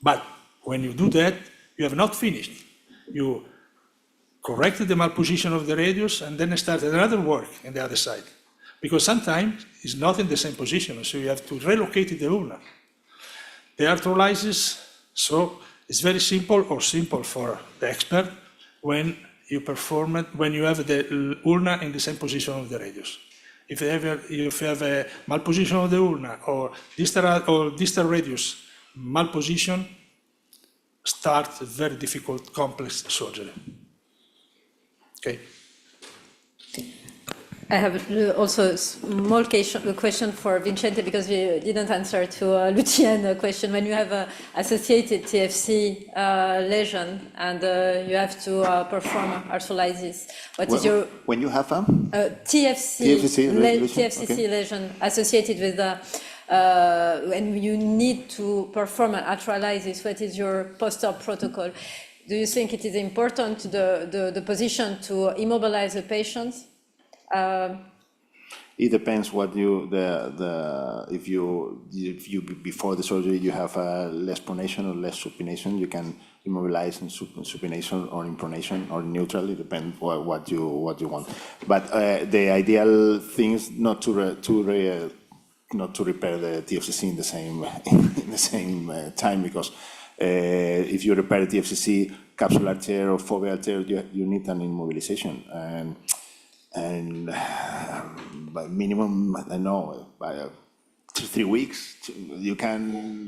But when you do that, you have not finished. You corrected the malposition of the radius, and then started another work on the other side. Because sometimes it's not in the same position, so you have to relocate the ulna. The arthrolysis, so it's very simple, or simple for the expert, when you perform it, when you have the ulna in the same position of the radius. If you have a malposition of the ulna, or distal radius malposition, starts a very difficult, complex surgery. Okay. I have also a small question for Vincente, because we didn't answer to Lucien's question. When you have an associated TFC lesion and you have to perform arthrolysis, what is your... When you have a? TFCC lesion associated with when you need to perform an arthrolysis, what is your post-op protocol? Do you think it is important, the position, to immobilize the patient? It depends what if you before the surgery you have less pronation or less supination, you can immobilize in supination or in pronation or neutral. It depends what you want. But the ideal thing is not to repair the TFCC in the same time, because if you repair the TFCC capsular tear or foveal tear, you need an immobilization, and by minimum, I don't know, by 3 weeks, you can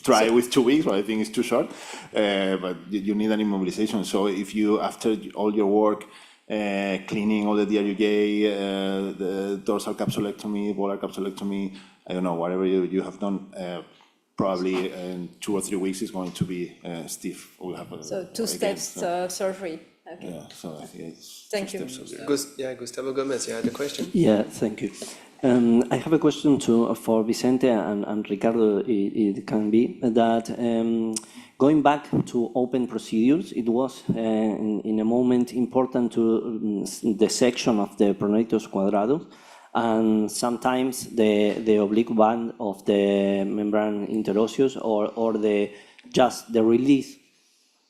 try with 2 weeks, but I think it's too short. But you need an immobilization. So if you, after all your work, cleaning all the DRUJ, the dorsal capsulectomy, volar capsulectomy, I don't know, whatever you have done, probably in 2 or 3 weeks is going to be stiff. We'll have so two steps surgery. Okay. Yeah, so I think it's Thank you. Gustavo Gomez, you had a question? Yeah, thank you. I have a question for Vicente and Ricardo. It can be that going back to open procedures, it was in a moment important to the section of the pronatus quadratus, and sometimes the oblique band of the membrane interosseous, or just the release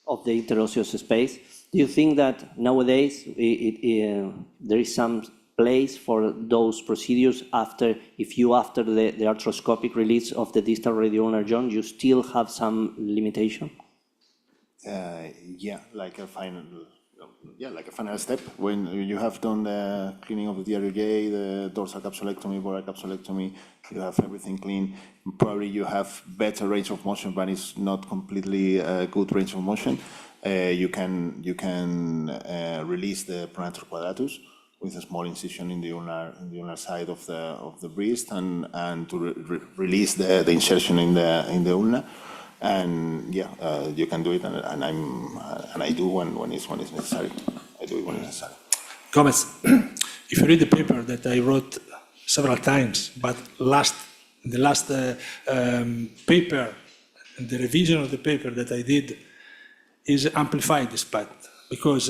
of the interosseous space. Do you think that nowadays there is some place for those procedures after the arthroscopic release of the distal radioulnar joint, you still have some limitation? Yeah, like a final step. When you have done the cleaning of the DRUJ, the dorsal capsulectomy, volar capsulectomy, you have everything clean. Probably you have better range of motion, but it's not completely good range of motion. You can release the pronator quadratus with a small incision in the ulnar side of the wrist, and to release the insertion in the ulna. And yeah, you can do it, and I do when it's necessary. I do it when it's necessary. Comments. if you read the paper that I wrote several times, but the last paper, the revision of the paper that I did is amplified this part, because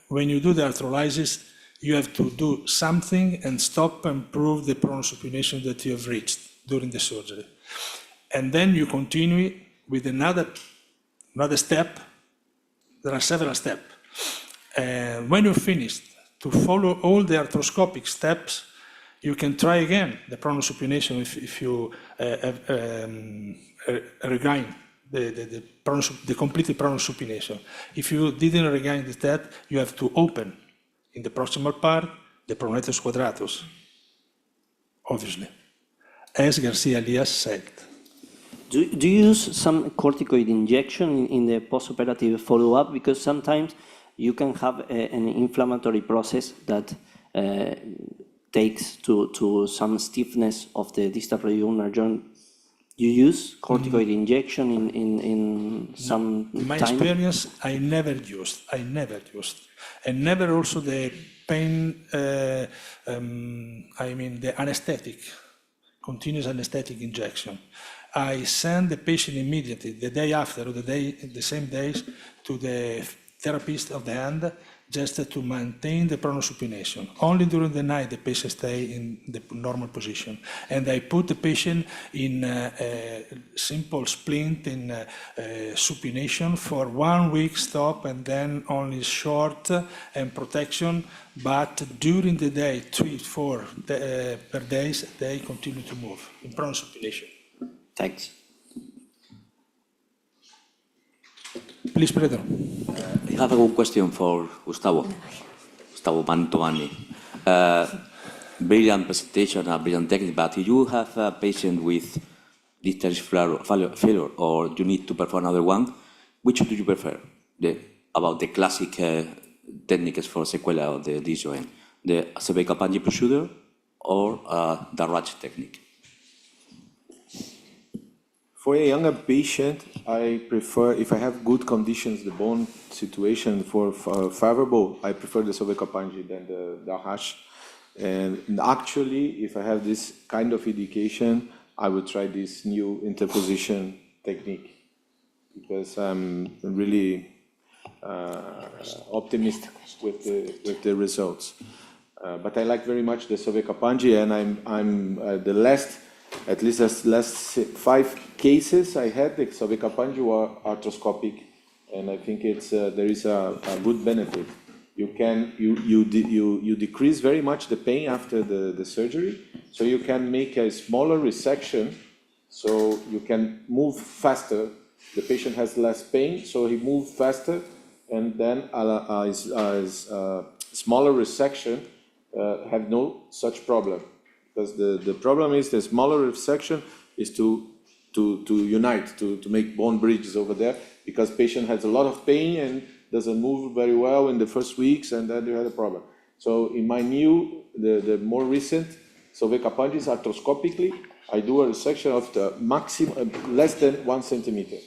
when you do the arthrolysis, you have to do something and stop and prove the pronosupination that you have reached during the surgery. And then you continue with another step. There are several steps. And when you're finished, to follow all the arthroscopic steps, you can try again the pronosupination if you regain the complete pronosupination. If you didn't regain that, you have to open in the proximal part the pronatus quadratus, obviously, as Garcia Elias said. Do you use some corticoid injection in the postoperative follow-up? Because sometimes you can have an inflammatory process that takes to some stiffness of the distal radioulnar joint. You use corticoid injection in some In my time? experience, I never used. And never also the pain, the anesthetic, continuous anesthetic injection. I send the patient immediately, the day after, or the same days, to the therapist of the hand, just to maintain the pronosupination. Only during the night the patient stay in the normal position. And I put the patient in a simple splint in supination for 1 week stop, and then only short and protection. But during the day, 3-4 per days, they continue to move in pronosupination. Thanks. Please, Pedro. I have a good question for Gustavo Mantovani. Brilliant presentation, a brilliant technique, but if you have a patient with distal failure or you need to perform another one, which do you prefer? About the classic techniques for sequela of the disc joint, the Sebeck-Kapanji procedure or the DRUJ technique? For a younger patient, I prefer, if I have good conditions, the bone situation for favorable, I prefer the Sebeck-Kapanji than the DRUJ. And actually, if I have this kind of indication, I would try this new interposition technique, because I'm really optimistic with the results. But I like very much the Sebeck-Kapanji, and I'm the last 5 cases I had, the Sebeck-Kapanji were arthroscopic, and I think there is a good benefit. You decrease very much the pain after the surgery, so you can make a smaller resection, so you can move faster. The patient has less pain, so he moves faster, and then smaller resection have no such problem. Because the problem is the smaller resection is to unite, to make bone bridges over there, because patient has a lot of pain and doesn't move very well in the first weeks, and then you have a problem. So in my the more recent Sebeck-Kapanji arthroscopically, I do a resection of the maximum less than 1 centimeter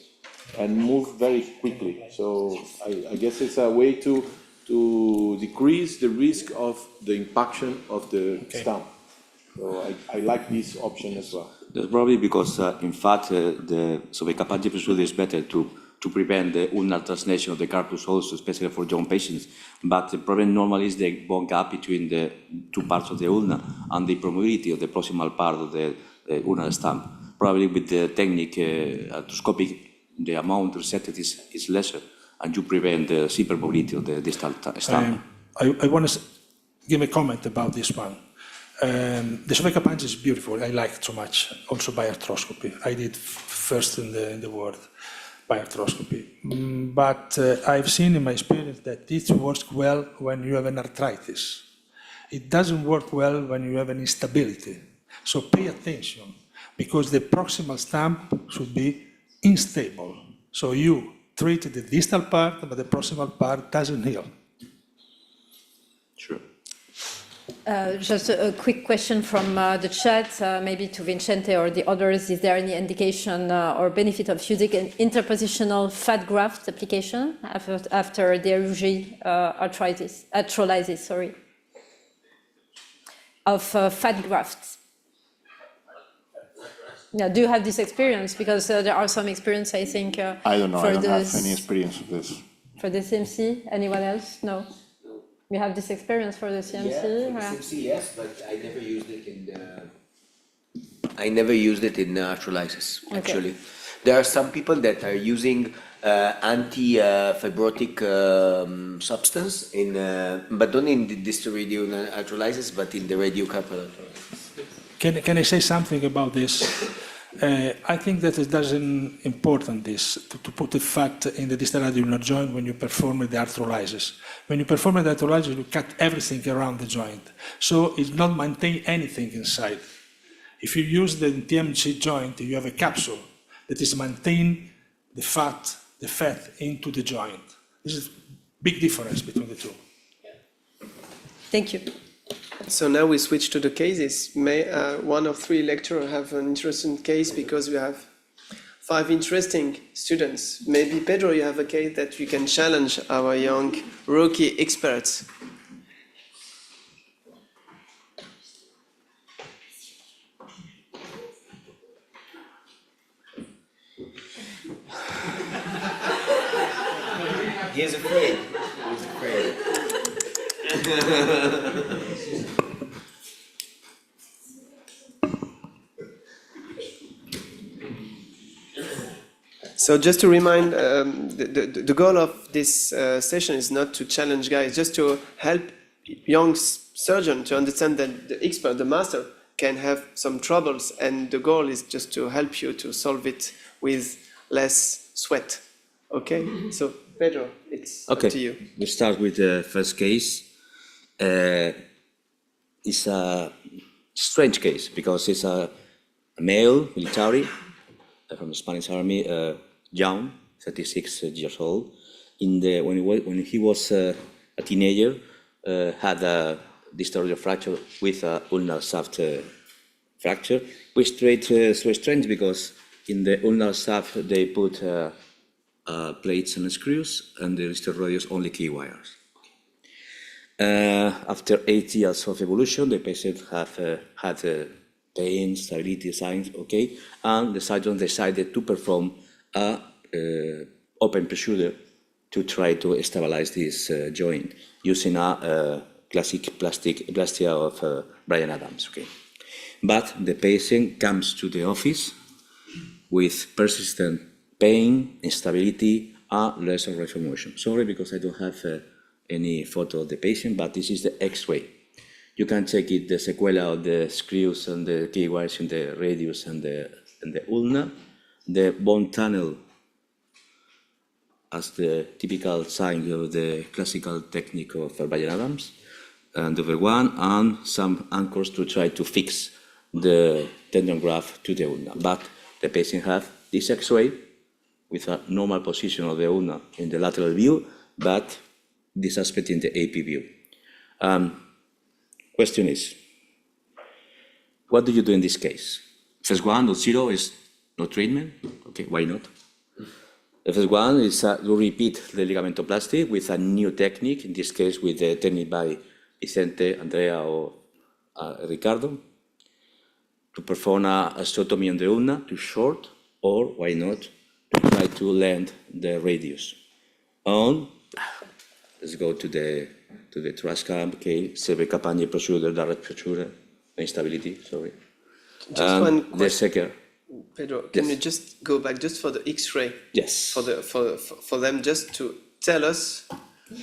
and move very quickly. So I guess it's a way to decrease the risk of the impaction of the stump. So I like this option as well. That's probably because, in fact, the Sebeck-Kapanji procedure is better to prevent the ulnar translation of the carpus also, especially for young patients. But the problem normally is the bone gap between the 2 parts of the ulna and the permeability of the proximal part of the ulnar stump. Probably with the technique arthroscopic, the amount resected is lesser, and you prevent the hypermobility of the distal stump. I want to give a comment about this one. The Sebeck-Kapanji is beautiful. I like it so much, also by arthroscopy. I did first in the world by arthroscopy. But I've seen in my experience that it works well when you have an arthritis. It doesn't work well when you have an instability. So pay attention, because the proximal stump should be unstable. So you treat the distal part, but the proximal part doesn't heal. Sure. Just a quick question from the chat, maybe to Vincente or the others. Is there any indication or benefit of using an interpositional fat graft application after DRUJ arthrolysis? Sorry. of fat grafts. Yeah, do you have this experience? Because there are some experience, I think. I don't know, I don't have any experience of this. For the CMC, anyone else? No. You have this experience for the CMC? Yeah, for the CMC, yes, but I never used it in electrolysis, actually. There are some people that are using anti-fibrotic substance but not in the distal radio electrolysis, but in the radiocarpal electrolysis. Can I say something about this? I think that it doesn't important this to put the fat in the distal radioulnar joint when you perform the arthrolysis. When you perform the arthrolysis, you cut everything around the joint, so it not maintain anything inside. If you use the TMC joint, you have a capsule that is maintain the fat into the joint. This is big difference between the two. Thank you. So now we switch to the cases. May one of three lecturers have an interesting case, because we have 5 interesting students. Maybe Pedro, you have a case that you can challenge our young rookie experts. He's afraid. He's afraid. So just to remind, the goal of this session is not to challenge guys, just to help young surgeon to understand that the expert, the master, can have some troubles, and the goal is just to help you to solve it with less sweat. Okay? So Pedro, it's up to you. We start with the first case. It's a strange case because it's a male military from the Spanish Army, young, 36 years old. When he was a teenager, had a distal fracture with a ulnar shaft fracture, which is so strange because in the ulnar shaft they put plates and screws, and the distal radius only key wires. After 8 years of evolution, the patient had pain, stability signs, okay, and the surgeon decided to perform a open procedure to try to stabilize this joint using a classic plastia of Bryan Adams, okay. But the patient comes to the office with persistent pain, instability, and lesser range of motion. Sorry, because I don't have any photo of the patient, but this is the X-ray. You can check it, the sequela of the screws and the key wires in the radius and the ulna, the bone tunnel as the typical sign of the classical technique of Bryan Adams, and over one, and some anchors to try to fix the tendon graft to the ulna. But the patient has this X-ray with a normal position of the ulna in the lateral view, but this aspect in the AP view. Question is, what do you do in this case? Phase 1 or 0 is no treatment. Okay, why not? The first one is to repeat the ligamentoplasty with a new technique, in this case with the technique by Vicente, Andrea, or Ricardo, to perform a osteotomy on the ulna to short, or why not, to try to lengthen the radius. Let's go to the trash camp, okay, Seve Campagne procedure, direct procedure, instability, sorry. Just one question. The second. Pedro, can you just go back just for the X-ray? Yes. For them just to tell us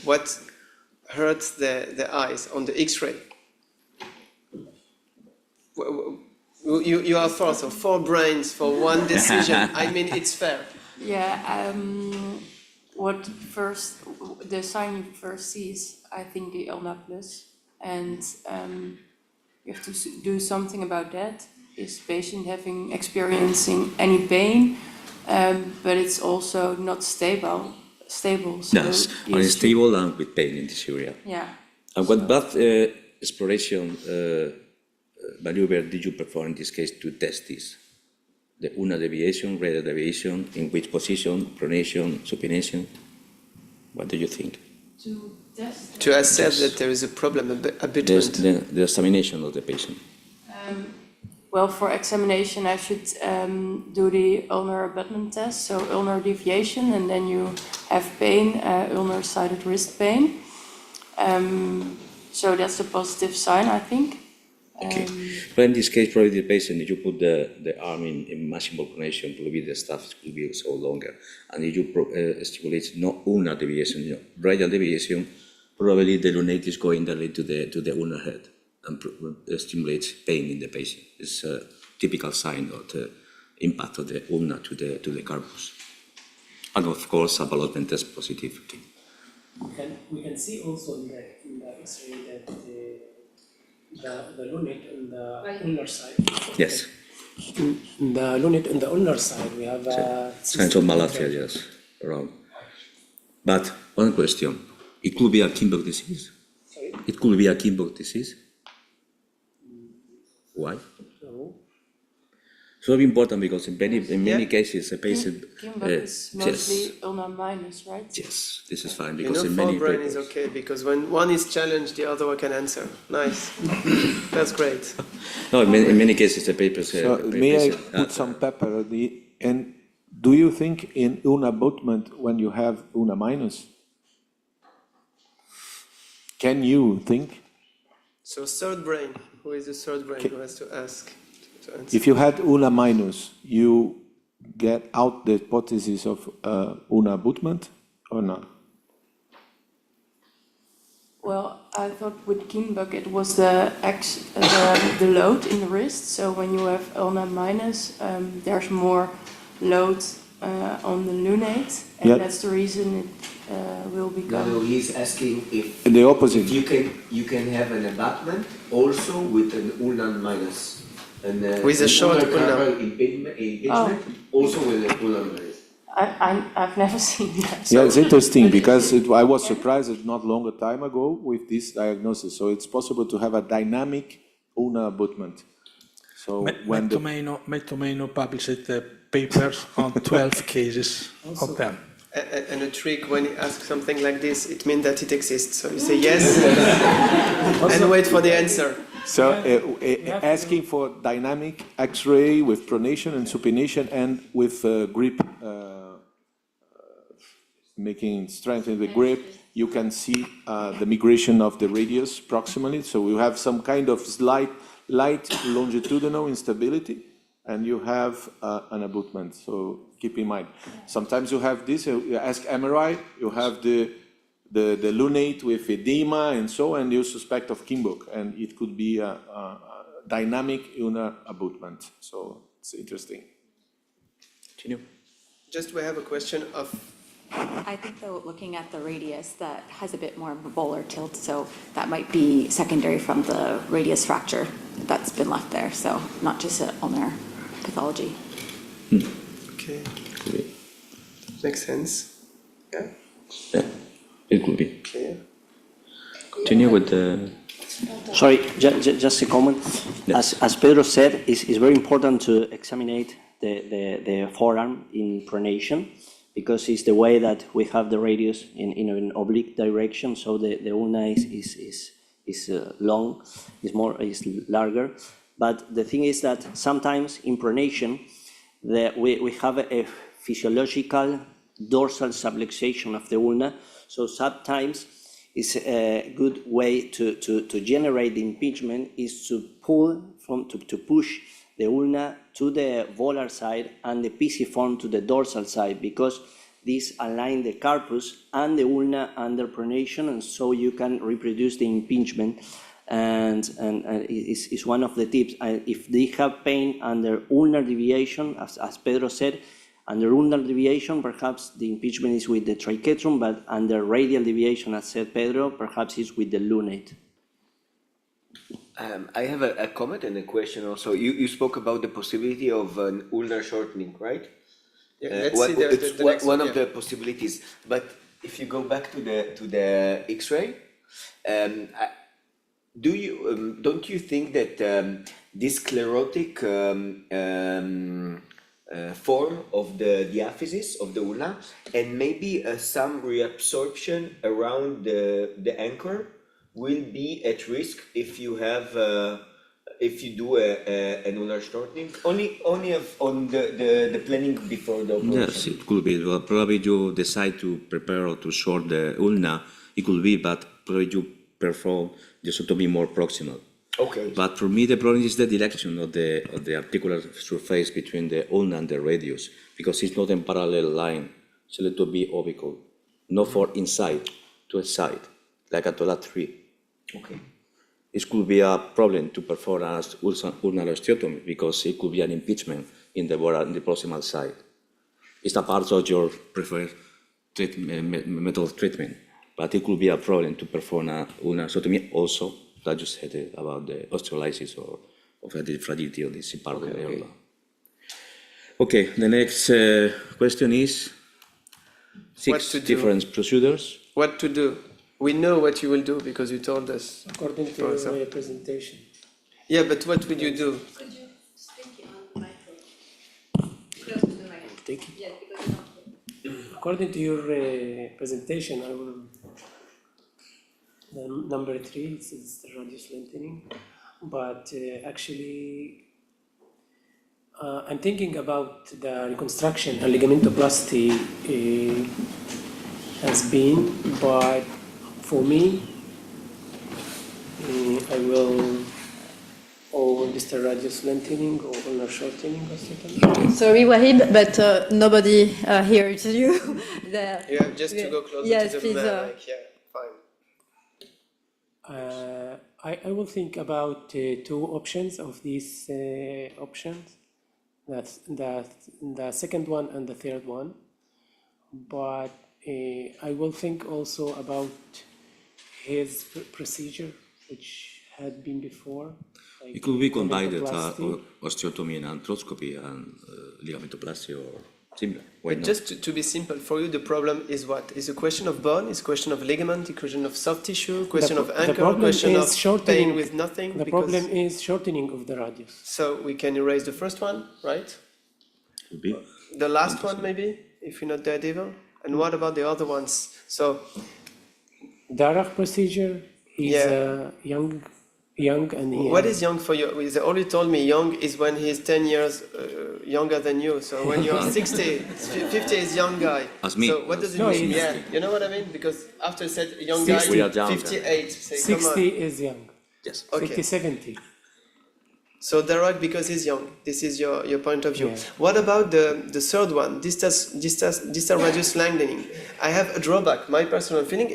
what hurts the eyes on the X-ray. You are four, so 4 brains for one decision. I mean, it's fair. Yeah, the sign you first see is, I think, the ulnar plus, and you have to do something about that. Is patient experiencing any pain, but it's also not stable. So Yes, unstable and with pain in this area. Yeah. And what exploration maneuver did you perform in this case to test this? The ulnar deviation, radial deviation, in which position, pronation, supination? What do you think? To To assess that there is a problem, abutment. The examination of the patient. Well, for examination, I should do the ulnar abutment test, so ulnar deviation, and then you have pain, ulnar-sided wrist pain. So that's a positive sign, I think. Okay. But in this case, probably the patient, if you put the arm in maximum pronation, probably the stuff will be also longer. And if you stimulate not ulnar deviation, radial deviation, probably the lunate is going directly to the ulnar head and stimulates pain in the patient. It's a typical sign of the impact of the ulna to the corpus. And of course, a ballotment test positive. Okay. We can see also in the X-ray that the lunate on the ulnar side. Yes. In the lunate on the ulnar side, we have Signs of malacia, yes, around. But one question, it could be a Kimball disease. Sorry? It could be a Kimball disease. Why? No. So very important because in many cases the patient Kimball is mostly ulnar minus, right? yes, this is fine You because know, in many forebrain papers, is okay, because when one is challenged, the other one can answer. Nice. That's great. no, in many cases the papers. So may I put some pepper? And do you think in una abutment when you have una minus? Can you think? So third brain, who is the third brain who has to ask? To answer? If you had una minus, you get out the hypothesis of una abutment or not? Well, I thought with Kimball it was the load in the wrist. So when you have ulnar minus, there's more load on the lunate, and Yeah. that's the reason it will become. No, he's asking if The opposite. you can have an abutment also with an ulnar minus. And, With a an short ulnar ulnar. carpal impingement, also with an ulnar minus. I've never seen that. Yeah, it's interesting because I was surprised not long a time ago with this diagnosis. So it's possible to have a dynamic una abutment. So when the Mettomeno published papers on 12 cases of them. And a trick when you ask something like this, it means that it exists. So you say yes and wait for the answer. So asking for dynamic X-ray with pronation and supination and with grip, making strengthen the grip, you can see the migration of the radius proximally. So we have some kind of light longitudinal instability, and you have an abutment. So keep in mind. Sometimes you have this. You ask MRI, you have the lunate with edema and so, and you suspect of Kimball, and it could be a dynamic ulnar abutment. So it's interesting. Continue. Just we have a question of. I think though, looking at the radius, that has a bit more of a volar tilt, so that might be secondary from the radius fracture that's been left there, so not just an ulnar pathology. Okay. Makes sense. Yeah. Yeah, it could be. Clear. Continue with the. Sorry, just a comment. As Pedro said, it's very important to examine the forearm in pronation, because it's the way that we have the radius in an oblique direction, so the ulna is long, is larger. But the thing is that sometimes in pronation, we have a physiological dorsal subluxation of the ulna, so sometimes it's a good way to generate the impingement is to push the ulna to the volar side and the pisiform to the dorsal side, because these align the corpus and the ulna under pronation, and so you can reproduce the impingement. And it's one of the tips. If they have pain under ulnar deviation, as Pedro said, under ulnar deviation, perhaps the impingement is with the triquetrum, but under radial deviation, as said Pedro, perhaps it's with the lunate. I have a comment and a question also. You spoke about the possibility of an ulnar shortening, right? Yeah, let's see the next one one, of yeah. the possibilities. But if you go back to the X-ray, don't you think that this sclerotic form of the diaphysis of the ulna, and maybe some reabsorption around the anchor will be at risk if you have if you do an ulnar shortening. Only on the planning before the operation. Yes, it could be. Well, probably you decide to prepare or to short the ulna. It could be, but probably you perform the osteotomy more proximal. Okay. But for me, the problem is the direction of the articular surface between the ulna and the radius, because it's not in parallel line. It's a little bit oblique, not for inside to a side, like a TOLA 3. Okay. It could be a problem to perform as ulnar osteotomy because it could be an impingement in the proximal side. It's a part of your preferred method of treatment, but it could be a problem to perform an ulnar osteotomy also. That you said about the osteolysis or of the fragility of this part of the aorta. Okay, the next question is six different procedures. What to do? We know what you will do because you told us. According to your presentation. Yeah, but what would you do? Could you speak on the microphone? Close to the microphone. Thank you. Yeah, because you're not. According to your presentation, I will. Number 3 is the radius lengthening, but actually I'm thinking about the reconstruction and ligamentoplasty has been, but for me, I will distal radius lengthening or ulnar shortening or something. Sorry, Wahib, but nobody hears you. You have just to go closer yes, to the please, mic. Yeah, fine. I will think about 2 options of these options. That's the second one and the third one. But I will think also about his procedure, which had been before. Like It could be combined with ligamentoplasty. osteotomy and arthroscopy and ligamentoplasty or similar. Why But not? just to be simple, for you the problem is what? Is a question of bone, is a question of ligament, a question of soft tissue, question of ankle, problem question is of shortening- pain with nothing? The because- problem is shortening of the radius. So we can erase the first one, right? Could be. The last one maybe, if you're not that evil? And what about the other ones? So, The Arach procedure is Yeah. young and he what is young for you? They already told me young is when he's 10 years younger than you. So when you're 60, 50 is young guy. As me. So what does it No, mean? it's- Yeah, you know what I mean? Because after I said young 60. guy, We are young. 58. Say, come 60 on. is young. Yes. Okay. 60, 70. So Darak because he's young. This is your point of view. Yeah. What about the third one? Distal radius lengthening. I have a drawback. My personal feeling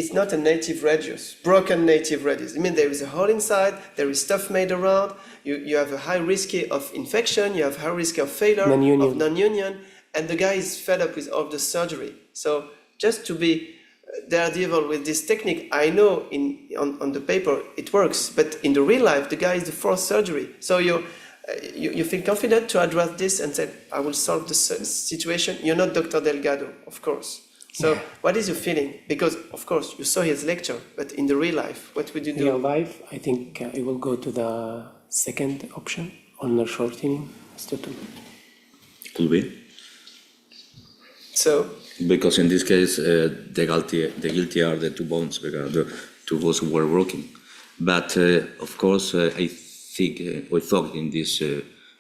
it's not a native radius, broken native radius. I mean there is a hole inside. There is stuff made around. You have a high risk of infection. You have high risk of failure Non-union. of non-union, and the guy is fed up with all the surgery. So just to be daredevil with this technique, I know on the paper it works, but in the real life, the guy is the 4th surgery. So you feel confident to address this and say, I will solve the situation. You're not Dr. Delgado, of course. So what is your feeling? Because, of course, you saw his lecture, but in the real life, what would you In do? real life, I think I will go to the second option, ulnar shortening osteotomy. Could be. So, Because in this case, the guilty are the 2 bones, because the 2 bones were broken. But of course, I think we thought in this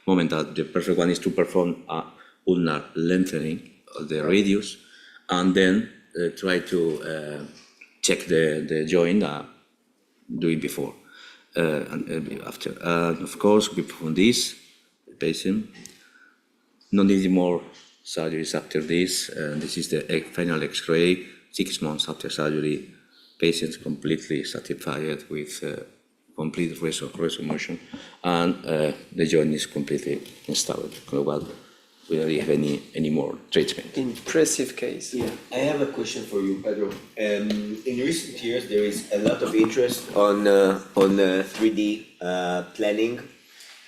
moment that the perfect one is to perform a ulnar lengthening of the radius, and then try to check the joint, do it before and after. Of course, we perform this patient. No need more surgeries after this. This is the final X-ray. 6 months after surgery, patients completely satisfied with complete resummation, and the joint is completely installed. Well, we don't have any more treatment. impressive case. Yeah, I have a question for you, Pedro. In recent years, there is a lot of interest on 3D planning,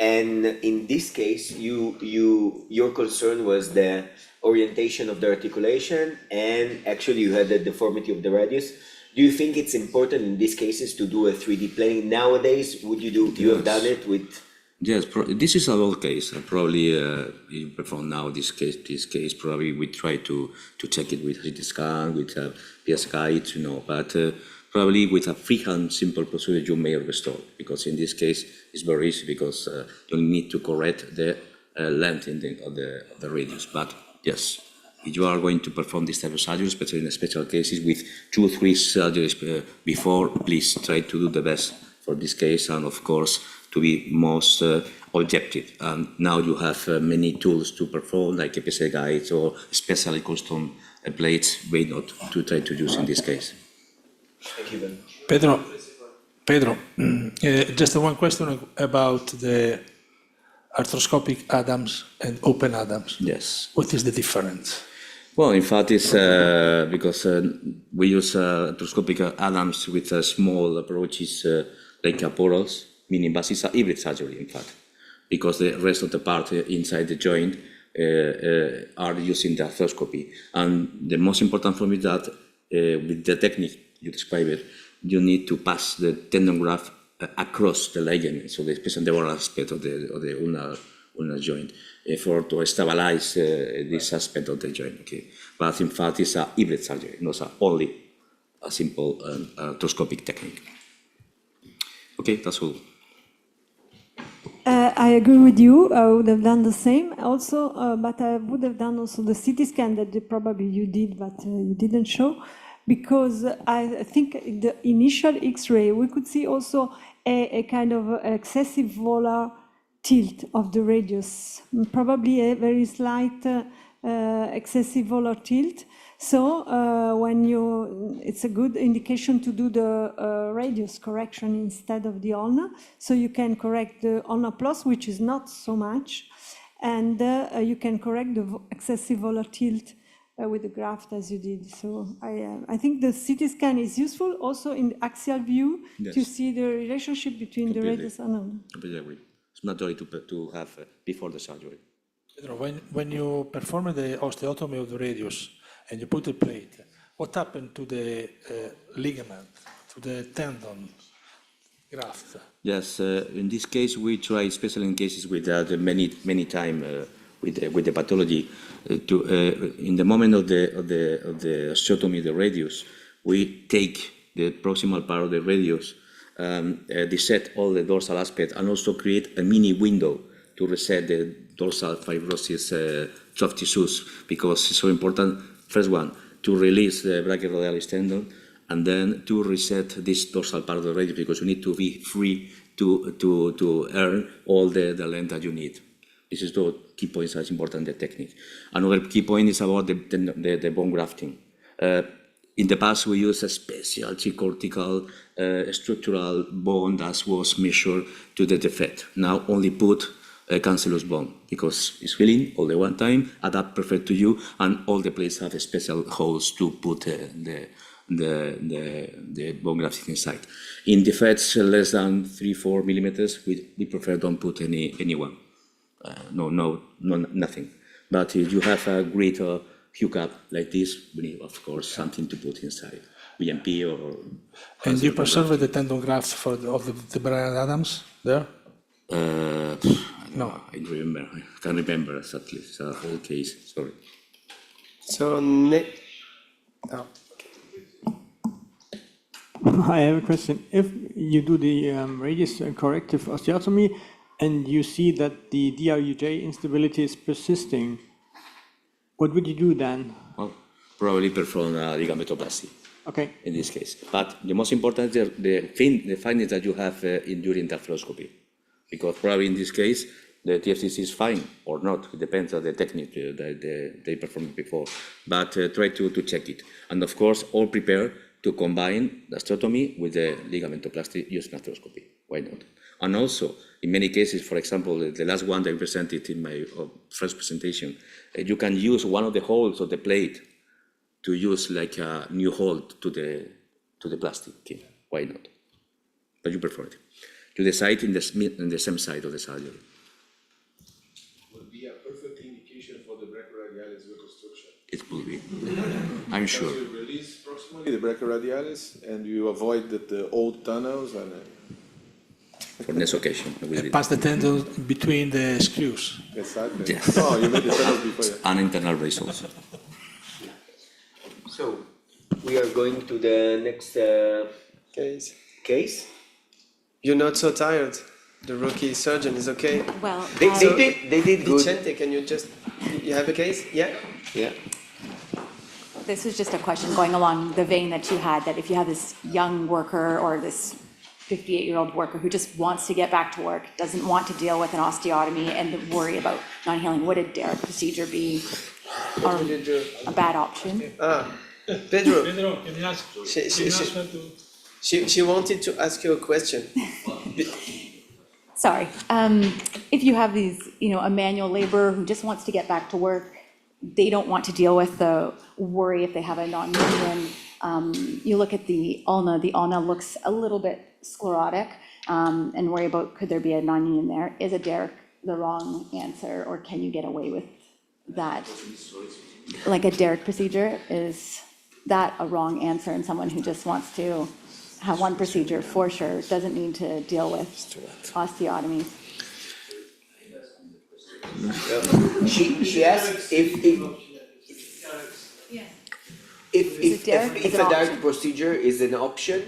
and in this case, your concern was the orientation of the articulation, and actually you had the deformity of the radius. Do you think it's important in these cases to do a 3D planning nowadays? Would you do? You have done it with Yes, this is an old case. Probably you perform now this case. Probably we try to check it with CT scan, with PS guides, but probably with a freehand simple procedure you may restore, because in this case it's very easy because you need to correct the length of the radius. But yes, if you are going to perform this type of surgery, especially in special cases with 2 or 3 surgeries before, please try to do the best for this case, and of course to be most objective. And now you have many tools to perform, like PSA guides or specially custom plates, why not to try to use in this case. Thank you, Ben. Pedro, just one question about the arthroscopic Adams and open Adams. Yes. What is the difference? Well, in fact, it's because we use arthroscopic Adams with small approaches like porals, meaning but it's a hybrid surgery, in fact, because the rest of the part inside the joint are using the arthroscopy. And the most important for me is that with the technique you described, you need to pass the tendon graft across the ligament, so the especially the oral aspect of the ulnar joint, for to stabilize this aspect of the joint. Okay, but in fact it's a hybrid surgery, not only a simple arthroscopic technique. Okay, that's all. I agree with you. I would have done the same also, but I would have done also the CT scan that probably you did, but you didn't show, because I think in the initial X-ray we could see also a kind of excessive volar tilt of the radius, probably a very slight excessive volar tilt. So it's a good indication to do the radius correction instead of the ulna. So you can correct the ulna plus, which is not so much, and you can correct the excessive volar tilt with the graft as you did. So I think the CT scan is useful also in the axial view, yes, to see the relationship between completely, the radius and ulna. Completely agree. It's mandatory to have before the surgery. Pedro, when you perform the osteotomy of the radius and you put a plate, what happened to the ligament, to the tendon graft? Yes, in this case we try, especially in cases with many time with the pathology, in the moment of the osteotomy, the radius, we take the proximal part of the radius, reset all the dorsal aspect, and also create a mini window to reset the dorsal fibrosis soft tissues, because it's so important. First one, to release the brachioradialis tendon, and then to reset this dorsal part of the radius, because you need to be free to earn all the length that you need. This is the key points that's important, the technique. Another key point is about the bone grafting. In the past, we used a special cortical structural bone that was measured to the defect. Now only put a cancellous bone, because it's healing all the one time, adapt perfect to you, and all the places have special holes to put the bone grafting inside. In defects less than 3-4 millimeters, we prefer don't put anyone. Nothing. But if you have a great hookup like this, we need, of course, something to put inside, BMP or. And you preserve the tendon graft of the Brian Adams there? No, I don't remember. I can't remember exactly. It's a whole case. Sorry. So I have a question. If you do the radius corrective osteotomy and you see that the DRUJ instability is persisting, what would you do then? Well, probably perform a ligamentoplasty. Okay. In this case, but the most important is the findings that you have during the arthroscopy, because probably in this case the TFCC is fine or not. It depends on the technique that they performed before, but try to check it, and of course all prepare to combine the osteotomy with the ligamentoplasty using arthroscopy. Why not? And also, in many cases, for example, the last one that I presented in my first presentation, you can use one of the holes of the plate to use like a new hole to the plastic. Okay. Why not? But you prefer it. You decide in the same side of the surgery. Would be a perfect indication for the brachioradialis reconstruction. It will be. I'm sure. Because you release proximally the brachioradialis and you avoid the old tunnels and. For next occasion, I will be Pass the tendon between the screws. Exactly. Yes. Oh, you made the tendons before. an internal race also. So, we are going to the next Case. case. You're not so tired. The rookie surgeon is okay. Well, They did good. Vicente, can you just, you have a case? Yeah? Yeah. this was just a question going along the vein that you had, that if you have this young worker or this 58-year-old worker who just wants to get back to work, doesn't want to deal with an osteotomy and worry about non-healing, would a DRUJ procedure be a bad option? Pedro, Pedro, can you ask? she wanted to ask you a question. Sorry. If you have these, a manual laborer who just wants to get back to work, they don't want to deal with the worry if they have a non-union. You look at the ulna looks a little bit sclerotic, and worry about could there be a non-union there? Is a DRUJ the wrong answer, or can you get away with that? Like a DRUJ procedure, is that a wrong answer in someone who just wants to have one procedure for sure, doesn't need to deal with osteotomies? She asked if a DRUJ procedure is an option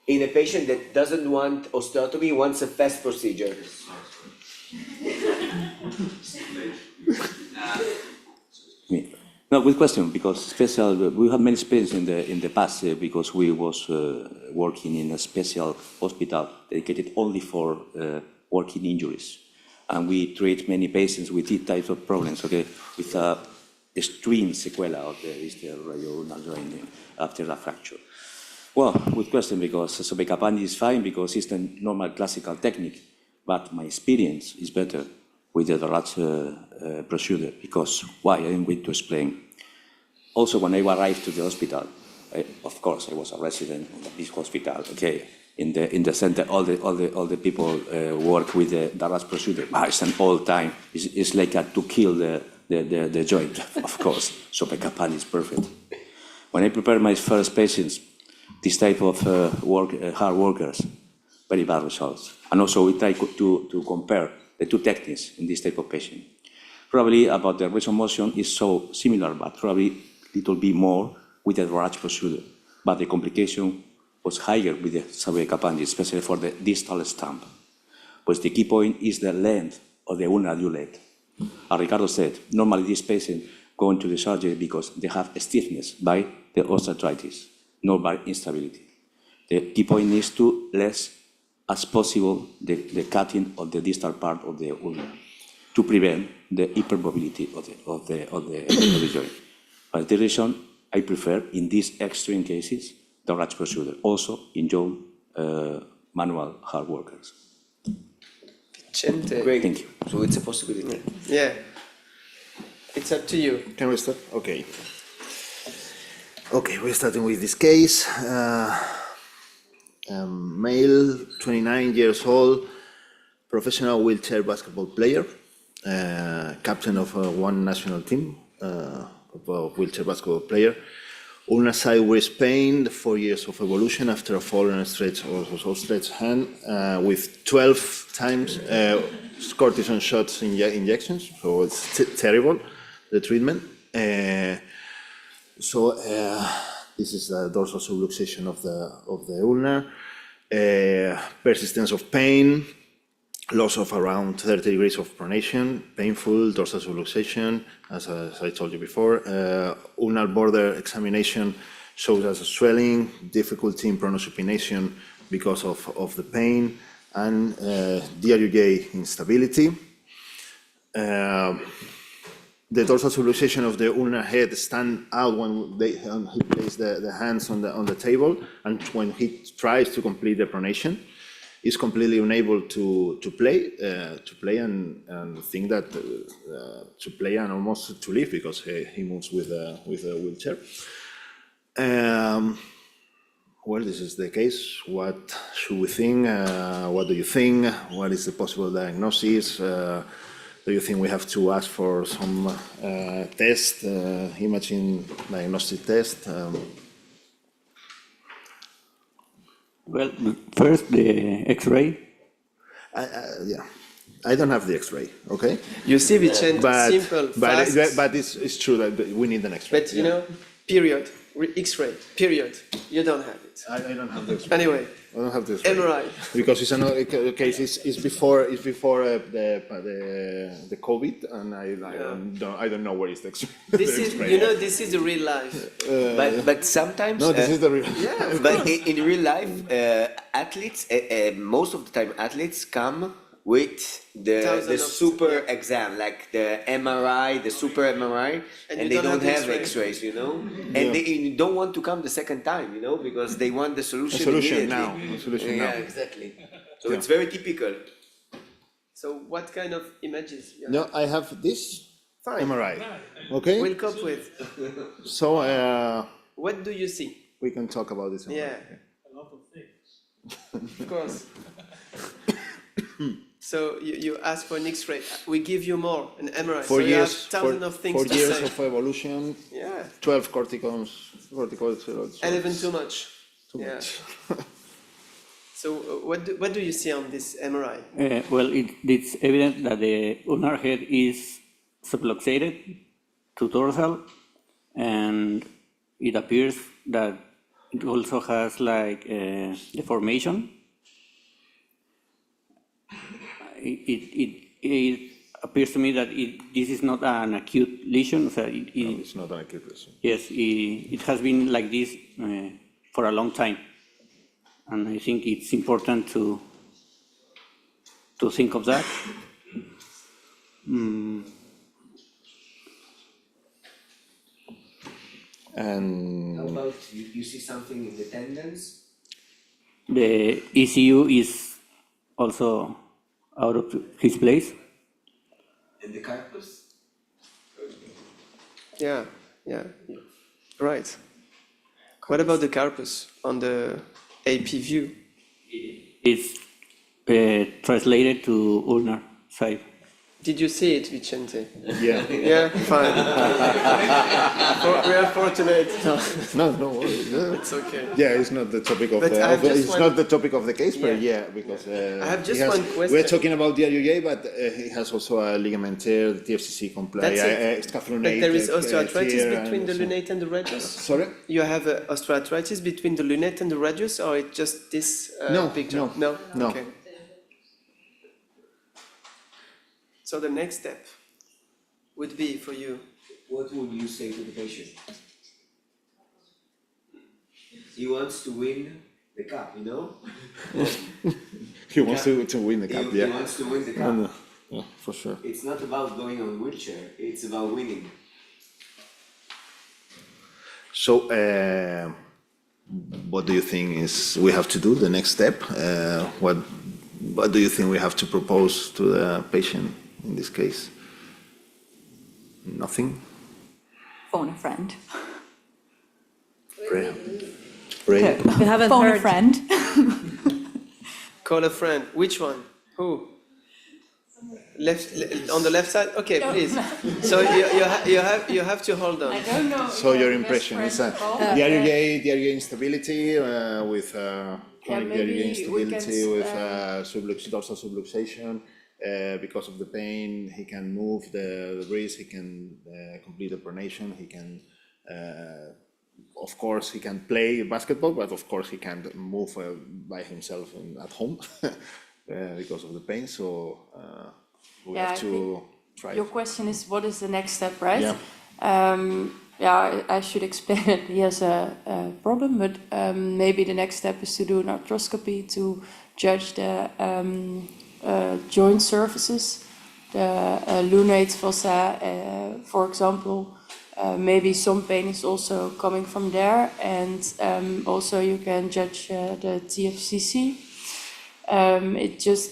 in a patient that doesn't want osteotomy, wants a fast procedure. No, good question, because we have many experience in the past because we was working in a special hospital dedicated only for working injuries. And we treat many patients with these types of problems, okay, with extreme sequela of the distal radioulnar joint after a fracture. Well, good question, because Sobekapani is fine because it's the normal classical technique, but my experience is better with the DRUJ procedure, because why? I'm going to explain. Also, when I arrived to the hospital, of course, I was a resident of this hospital, okay, in the center, all the people work with the DRUJ procedure. It's an old time. It's like to kill the joint, of course. Sobekapani is perfect. When I prepare my first patients, this type of hard workers, very bad results. And also we try to compare the two techniques in this type of patient. Probably about the range of motion is so similar, but probably little bit more with the DRUJ procedure. But the complication was higher with the Sobekapani, especially for the distal stump. But the key point is the length of the ulnar leg. As Ricardo said, normally this patient go into the surgery because they have stiffness by the osteoarthritis, not by instability. The key point is to less as possible the cutting of the distal part of the ulna to prevent the hypermobility of the joint. For the reason, I prefer in these extreme cases the DRUJ procedure, also in young manual hard workers. Vicente. Great. Thank you. So it's a possibility. Yeah. It's up to you. Can we start? Okay. Okay, we're starting with this case. Male, 29 years old, professional wheelchair basketball player, captain of one national team of a wheelchair basketball player. Ulnar side wrist pain, 4 years of evolution after a fall and a stretched hand with 12 times cortisone shots injections. So it's terrible, the treatment. This is the dorsal subluxation of the ulnar. Persistence of pain, loss of around 30 degrees of pronation, painful dorsal subluxation, as I told you before. Ulnar border examination shows us swelling, difficulty in pronosupination because of the pain, and DRUJ instability. The dorsal subluxation of the ulnar head stand out when he places the hands on the table, and when he tries to complete the pronation, he's completely unable to play and think that to play and almost to live because he moves with a wheelchair. Well, this is the case. What should we think? What do you think? What is the possible diagnosis? Do you think we have to ask for some test, imaging diagnostic test? Well, first the X-ray. Yeah, I don't have the X-ray, okay? You see, Vicente, simple, fast. But it's true that we need an X-ray. But you know, period, X-ray, period. You don't have it. I don't have the X-ray. Anyway, I don't have this. MRI. Because it's another case. It's before the COVID, and I don't know where is the X-ray. This is, you know, this is the real life. But sometimes. No, this is the real. Yeah, But in real life, athletes, most of the time, athletes come with the Thousands of- super exam, like the MRI, the super MRI, And and you they don't don't have have X-ray. X-rays, you know, and they don't want to come the second time, you know, because they want the solution immediately. now. A solution Yeah, now. exactly. So it's very typical. So what kind of images? You have? No, I have this Fine. MRI. Okay. We'll cope with. So What do you see? we can talk about this. MRI. Yeah. Of course. So you ask for an X-ray. We give you more, an MRI. 4 so you have years. thousands of things 4 to years say. of evolution. Yeah. 12 corticosteroids. 11 too much. Too Yeah. much. So what do you see on this MRI? Well, it's evident that the ulnar head is subluxated to dorsal, and it appears that it also has like deformation. It appears to me that this is not an acute lesion. So No, it's not an acute lesion. yes, it has been like this for a long time, and I think it's important to think of that. And How about you see something in the tendons? The ECU is also out of his place. And the carpus? Yeah. Right. What about the carpus on the AP view? It's translated to ulnar side. Did you see it, Vicente? yeah. Yeah, fine. We are fortunate. No worries. Yeah. It's okay. Yeah, it's not the topic of But I have just it's one- not the topic of the case, but Yeah. yeah, because I have just he has- one question. We're talking about DRUJ, but he has also a ligament tear, the TFCC compliant, That's it. scapholunate. But there is osteoarthritis tear between the and so- lunate and the radius? Sorry? You have osteoarthritis between the lunate and the radius, or it's just this No, picture? no. Okay. So the next step would be for you. What would you say to the patient? He wants to win the cup, you know? He wants to win the cup, He yeah. wants to win the cup. And, yeah, for sure. It's not about going on wheelchair, it's about winning. So, what do you think is we have to do, the next step? What do you think we have to propose to the patient in this case? Nothing? Phone a friend. Pray. We haven't Phone a heard. friend. Call a friend. Which one? Who? On the left side? Okay, please. So you have to hold on. I don't know. So your impression is DRUJ instability with chronic maybe DRUJ we instability can, with dorsal subluxation. Because of the pain, he can move the wrist, he can complete the pronation, he can, of course, he can play basketball, but of course he can't move by himself at home because of the pain, so we Yeah, have I to think try. Your question is, what is the next step, right? Yeah. I should explain it. He has a problem, but maybe the next step is to do an arthroscopy to judge the joint surfaces, the lunate fossa, for example. Maybe some pain is also coming from there, and also you can judge the TFCC. It just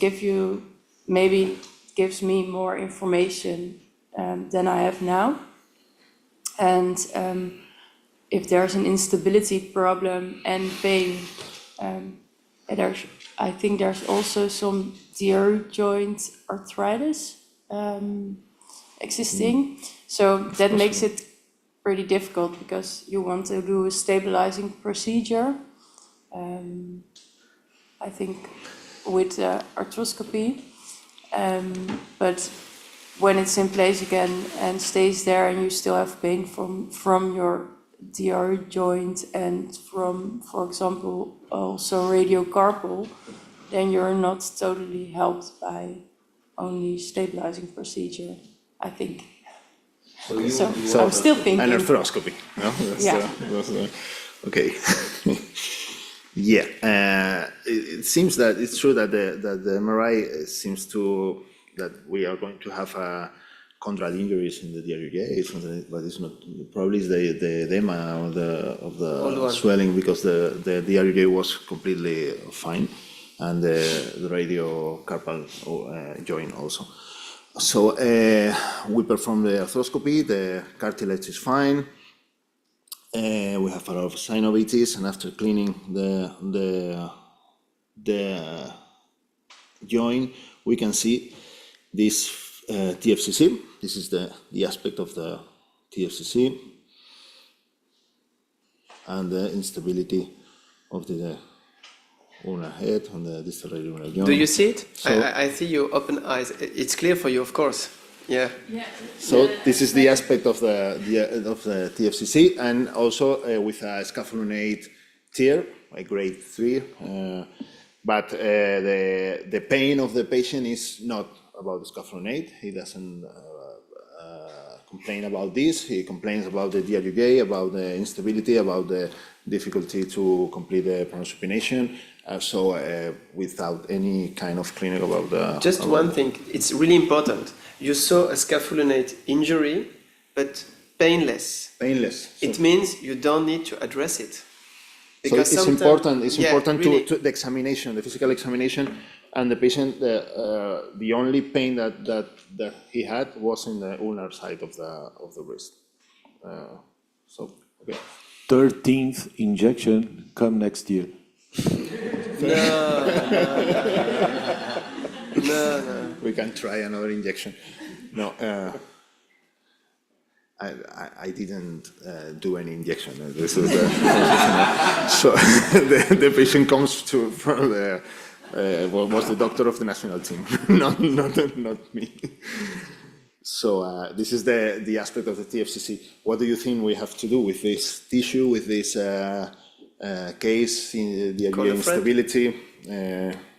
gives me more information than I have now. And if there's an instability problem and pain, I think there's also some DRUJ joint arthritis existing. So that makes it pretty difficult because you want to do a stabilizing procedure. I think with arthroscopy, but when it's in place again and stays there and you still have pain from your DR joint and from, for example, also radiocarpal, then you're not totally helped by only stabilizing procedure, I think. So I'm still thinking. An arthroscopy, no? Okay. Yeah, it seems that it's true that the MRI seems to, that we are going to have chondral injuries in the DRUJ, but it's not, probably it's the edema of the swelling, because the DRUJ was completely fine, and the radiocarpal joint also. So we perform the arthroscopy, the cartilage is fine. We have a lot of synovitis, and after cleaning the joint, we can see this TFCC. This is the aspect of the TFCC, and the instability of the ulnar head on the distal radioulnar joint. Do you see it? So, I see your open eyes. It's clear for you, of course. Yeah. so this is the aspect of the TFCC, and also with a scapholunate tear, a grade 3. But the pain of the patient is not about the scapholunate. He doesn't complain about this. He complains about the DRUJ, about the instability, about the difficulty to complete the pronosupination. So without any kind of clinic about the... Just one thing, it's really important. You saw a scapholunate injury, but painless. Painless. It means you don't need to address it. So it's important. It's important really. to the examination, the physical examination, and the patient. The only pain that he had was in the ulnar side of the wrist. So okay. 13th injection come next year. No. We can try another injection. No. I didn't do any injection. This is so the patient comes from the was the doctor of the national team, not me. So this is the aspect of the TFCC. What do you think we have to do with this tissue, with this case in the instability,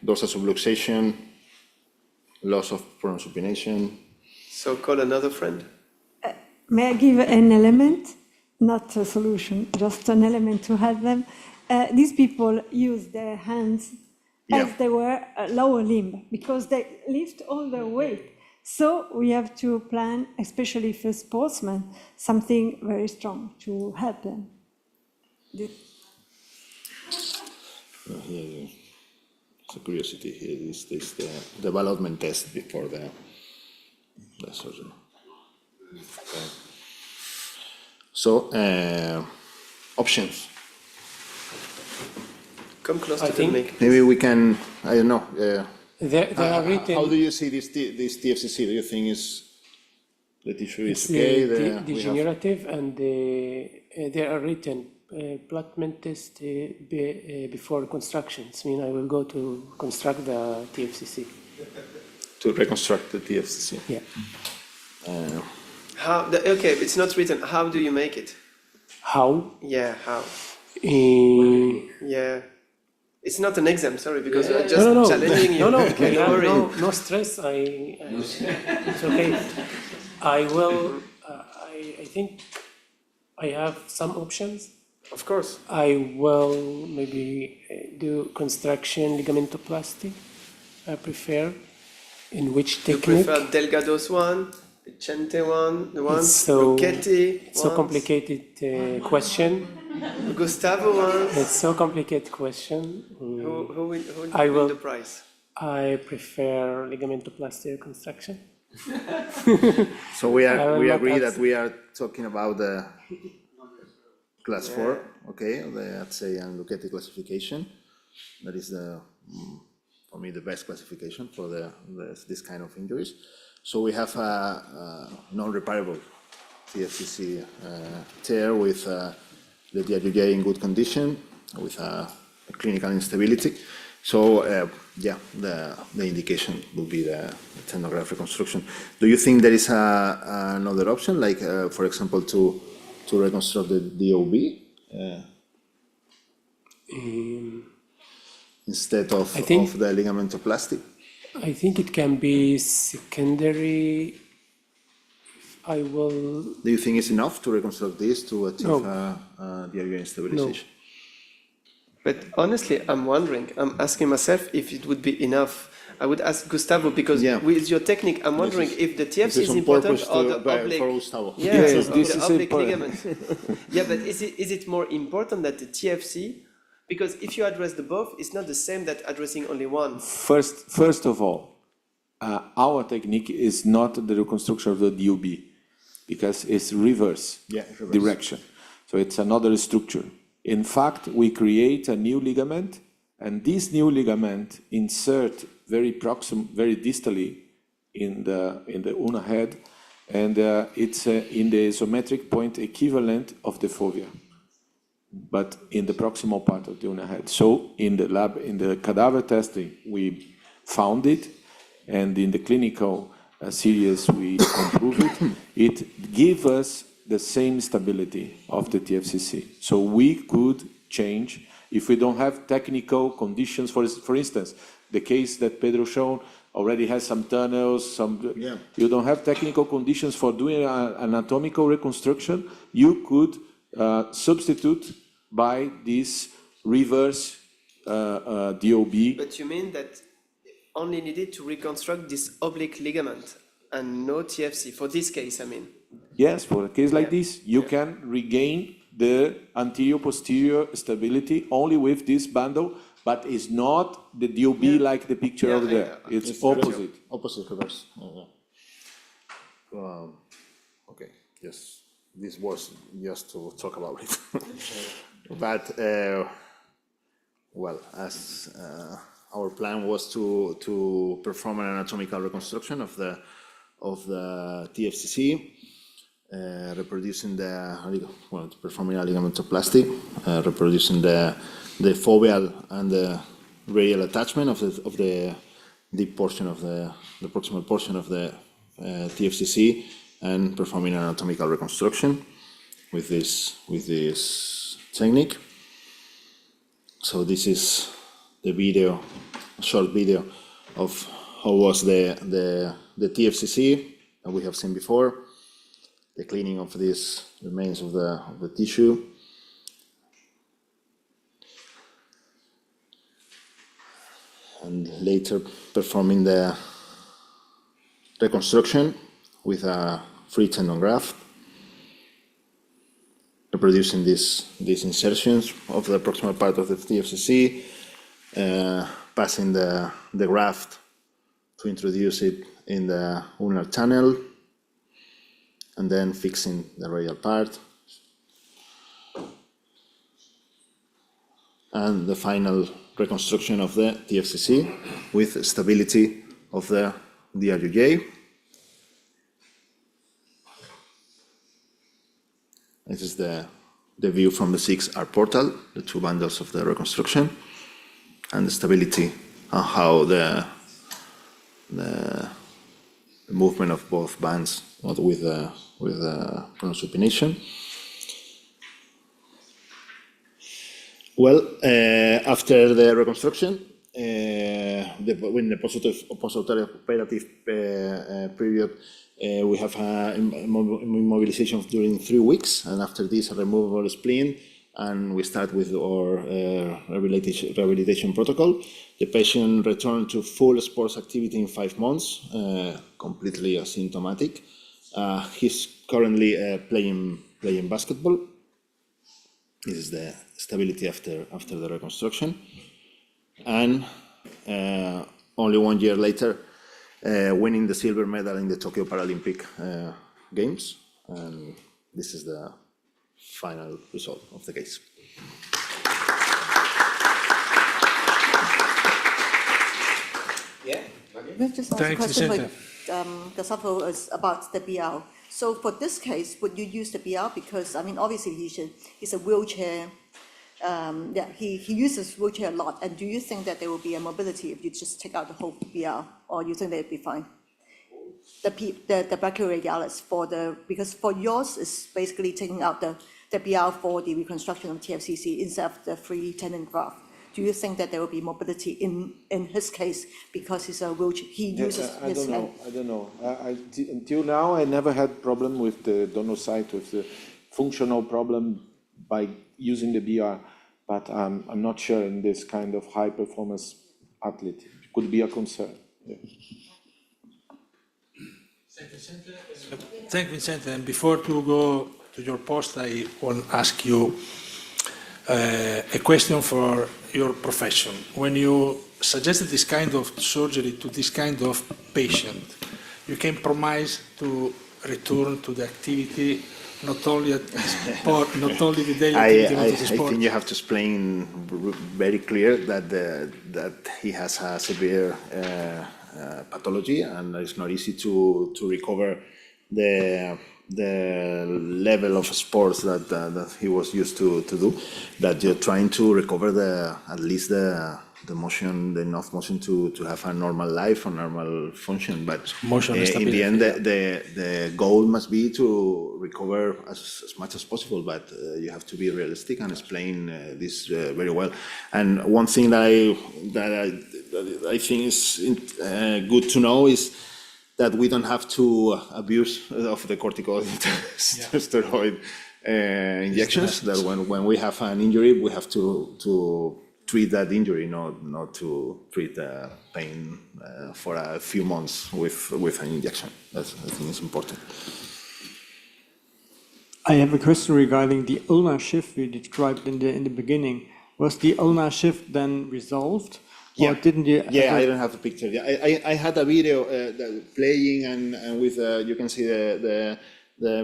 dorsal subluxation, loss of pronosupination? So call another friend. May I give an element, not a solution, just an element to help them? These people use their hands as they were a lower limb, because they lift all their weight. So we have to plan, especially for sportsmen, something very strong to help them. Here, it's a curiosity. Here is this the development test before the surgery. Okay. So, options. Come close to the mic. Maybe we can, I don't know. There are written. How do you see this TFCC? Do you think the tissue is okay? Degenerative, and there are written plotment test before constructions. I mean, I will go to construct the TFCC. To reconstruct the TFCC. Yeah. Okay, it's not written. How do you make it? How? Yeah, how? Yeah. It's not an exam, sorry, because we're just challenging you. Okay, don't worry. No stress. It's okay. I will. I think I have some options. Of course. I will maybe do construction ligamentoplasty. I prefer. In which technique? You prefer Delgado's one, Vicente one, the one, Lucchetti. It's so complicated question. Gustavo one. It's so complicated question. Who will win the prize? I prefer ligamentoplasty reconstruction. So we agree that we are talking about the class 4, okay, the Atsei and Lucchetti classification. That is for me, the best classification for this kind of injuries. So we have a non-reparable TFCC tear with the DRUJ in good condition, with a clinical instability. So, yeah, the indication would be the tendon graft reconstruction. Do you think there is another option, like, for example, to reconstruct the DOB instead of the ligamentoplasty? I think it can be secondary. I will. Do you think it's enough to reconstruct this to achieve DRUJ stabilization? No. But honestly, I'm asking myself if it would be enough. I would ask Gustavo, because with your technique, I'm wondering if the TFC is important or the oblique. Yes, or this the is oblique important. ligament. Yeah, but is it more important that the TFC? Because if you address the both, it's not the same that addressing only one. First of all, our technique is not the reconstruction of the DOB, because it's reverse direction. So it's another structure. In fact, we create a new ligament, and this new ligament insert very distally in the ulna head, and it's in the isometric point equivalent of the fovea, but in the proximal part of the ulna head. So in the lab, in the cadaver testing, we found it, and in the clinical series we improved it. It gives us the same stability of the TFCC. So we could change if we don't have technical conditions. For instance, the case that Pedro showed already has some tunnels, you don't have technical conditions for doing an anatomical reconstruction. You could substitute by this reverse DOB. But you mean that only needed to reconstruct this oblique ligament and no TFC for this case, I mean? Yes, for a case like this, you can regain the anterior-posterior stability only with this bundle, but it's not the DOB like the picture over there. It's opposite. Opposite reverse. Okay, yes, this was just to talk about it. But, well, as our plan was to perform an anatomical reconstruction of the TFCC, reproducing performing a ligamentoplasty, reproducing the foveal and the radial attachment of the deep portion of the proximal portion of the TFCC, and performing an anatomical reconstruction with this technique. So this is the video, a short video of how was the TFCC that we have seen before, the cleaning of these remains of the tissue. And later performing the reconstruction with a free tendon graft, reproducing these insertions of the proximal part of the TFCC, passing the graft to introduce it in the ulnar channel, and then fixing the radial part. And the final reconstruction of the TFCC with stability of the DRUJ. This is the view from the 6R portal, the two bundles of the reconstruction, and the stability and how the movement of both bands with supination. Well, after the reconstruction, when the post-operative period, we have immobilization during 3 weeks, and after this, a removable spleen, and we start with our rehabilitation protocol. The patient returned to full sports activity in 5 months, completely asymptomatic. He's currently playing basketball. This is the stability after the reconstruction. And only 1 year later, winning the silver medal in the Tokyo Paralympic Games. And this is the final result of the case. Yeah. Let's just ask a Thanks, question Vicente. for Gustavo is about the BL. So for this case, would you use the BL? Because, I mean, obviously he's a wheelchair yeah, he uses wheelchair a lot. And do you think that there will be a mobility if you just take out the whole BL, or you think they'd be fine? The brachioradialis because for yours is basically taking out the BL for the reconstruction of TFCC instead of the free tendon graft. Do you think that there will be mobility in his case because he's a wheelchair? He uses his hand. I don't know. Until now, I never had problem with the donor site, with the functional problem by using the BR, but I'm not sure in this kind of high performance athlete. It could be a concern. Yeah. Thank you, Vicente. And before to go to your post, I want to ask you a question for your profession. When you suggested this kind of surgery to this kind of patient, you can promise to return to the activity, not only at sport, not only the daily activity, but the sport. I think you have to explain very clear that he has a severe pathology, and it's not easy to recover the level of sports that he was used to do. That you're trying to recover at least the motion, the enough motion to have a normal life, a normal function. But in the end, the goal must be to recover as much as possible. But you have to be realistic and explain this very well. And one thing that I think is good to know is that we don't have to abuse of the corticosteroid injections. That when we have an injury, we have to treat that injury, not to treat pain for a few months with an injection. I think it's important. I have a question regarding the ulnar shift we described in the beginning. Was the ulnar shift then resolved? Yeah. Or didn't you? Yeah, I don't have a picture. Yeah, I had a video playing and with you can see the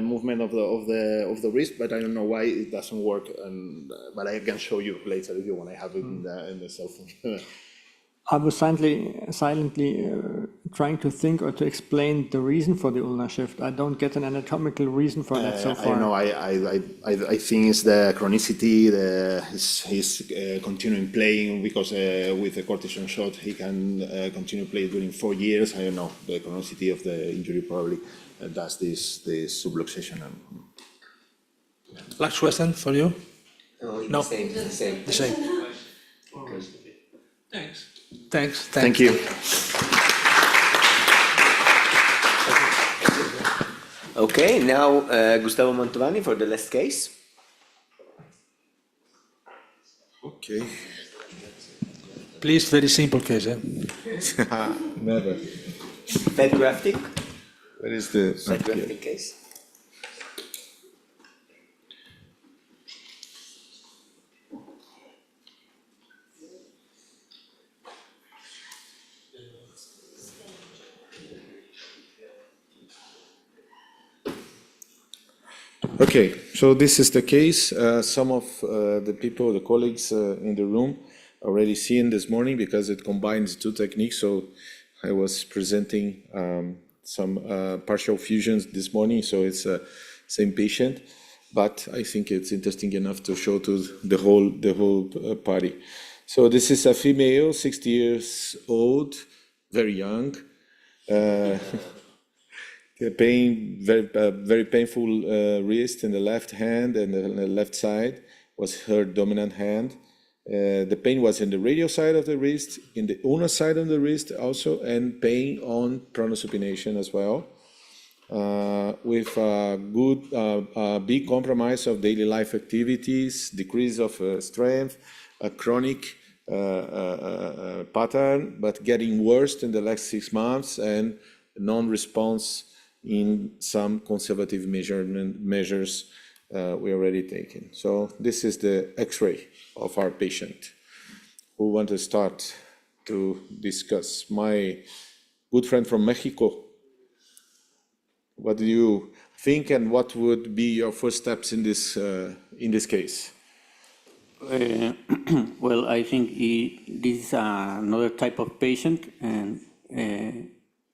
movement of the wrist, but I don't know why it doesn't work. But I can show you later if you want. I have it in the cell phone. I was silently trying to think or to explain the reason for the ulnar shift. I don't get an anatomical reason for that so far. I know. I think it's the chronicity. He's continuing playing because with the cortisone shot he can continue playing during 4 years. I don't know. The chronicity of the injury probably does this subluxation. Last question for you. No, the same. The same. Thanks. Thanks. Thank you. Okay, now Gustavo Mantovani for the last case. Okay. Please, very simple case. Never. Fat grafting. Where is the Fat grafting case? Okay, so this is the case. Some of the people, the colleagues in the room already seen this morning because it combines two techniques. So I was presenting some partial fusions this morning, so it's the same patient, but I think it's interesting enough to show to the whole party. So this is a female, 60 years old, very young. The pain, very painful wrist in the left hand and the left side was her dominant hand. The pain was in the radial side of the wrist, in the ulnar side of the wrist also, and pain on pronosupination as well. With a good, big compromise of daily life activities, decrease of strength, a chronic pattern, but getting worse in the last 6 months, and non-response in some conservative measures we already taken. So this is the X-ray of our patient. Who want to start to discuss? My good friend from Mexico. What do you think, and what would be your first steps in this case? Well, I think this is another type of patient, and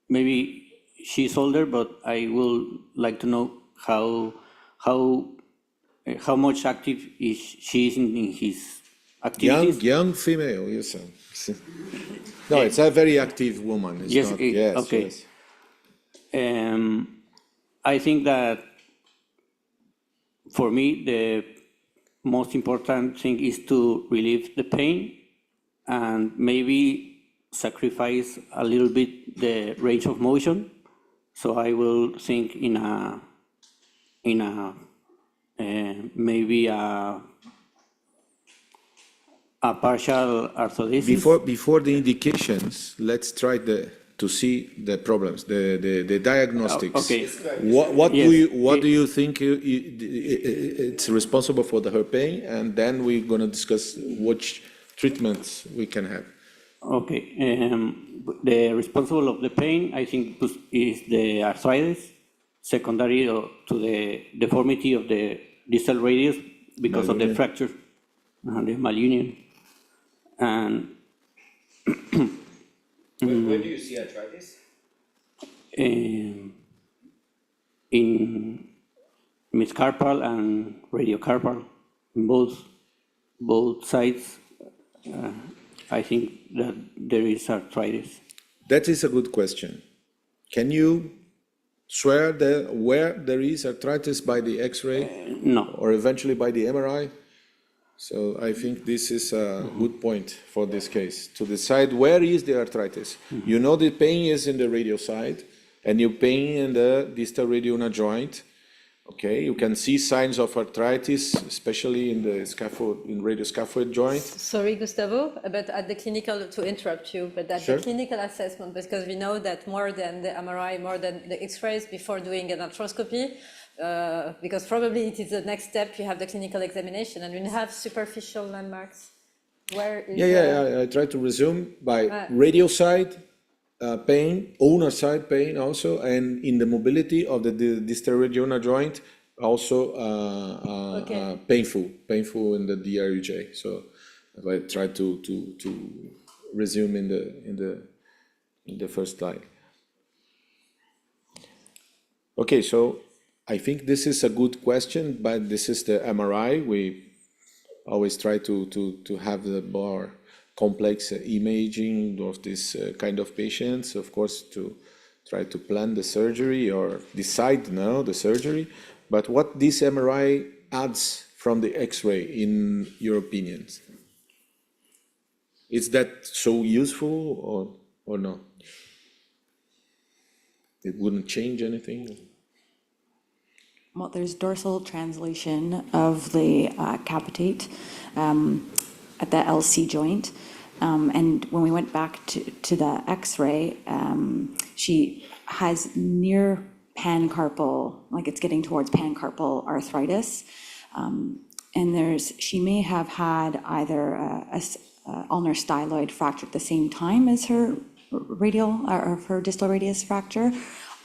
maybe she's older, but I would like to know how how much active is she in his activities? Young female, you said. No, it's a very active woman. It's Yes, not, yes, okay. yes. I think that for me, the most important thing is to relieve the pain and maybe sacrifice a little bit the range of motion. So I will think in a maybe a partial arthrodesis. Before the indications, let's try to see the problems, the diagnostics. Okay. What Yes. do you think it's responsible for her pain, and then we're going to discuss which treatments we can have. Okay. The responsible of the pain, I think, is the arthritis, secondary to the deformity of the distal radius because of the fracture and the malunion. And where do you see arthritis? In metacarpal and radiocarpal, both sides. I think that there is arthritis. That is a good question. Can you swear where there is arthritis by the X-ray? No. Or eventually by the MRI? So I think this is a good point for this case, to decide where is the arthritis. You know the pain is in the radial side, and your pain in the distal radioulnar joint. Okay, you can see signs of arthritis, especially in the scaphoid, in radioscaphoid joint. Sorry, Gustavo, but at the clinical, to interrupt you, but at Sure. the clinical assessment, because we know that more than the MRI, more than the X-rays before doing an arthroscopy, because probably it is the next step, you have the clinical examination, and we have superficial landmarks. Where is I try to resume by radial side pain, ulnar side pain also, and in the mobility of the distal radioulnar joint, also painful in the DRUJ. So I try to resume in the first slide. Okay, so I think this is a good question, but this is the MRI. We always try to have the more complex imaging of this kind of patients, of course, to try to plan the surgery or decide now the surgery. But what this MRI adds from the X-ray, in your opinions? Is that so useful or not? It wouldn't change anything? Well, there's dorsal translation of the capitate at the LC joint. And when we went back to the X-ray, she has near pancarpal, like it's getting towards pancarpal arthritis. And she may have had either a ulnar styloid fracture at the same time as her radial or her distal radius fracture,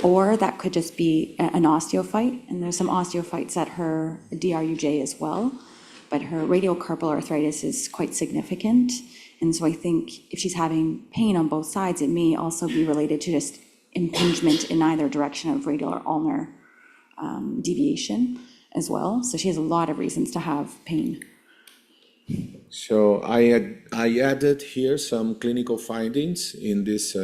or that could just be an osteophyte. And there's some osteophytes at her DRUJ as well, but her radiocarpal arthritis is quite significant. And so I think if she's having pain on both sides, it may also be related to just impingement in either direction of radial or ulnar deviation as well. So she has a lot of reasons to have pain. So I added here some clinical findings in this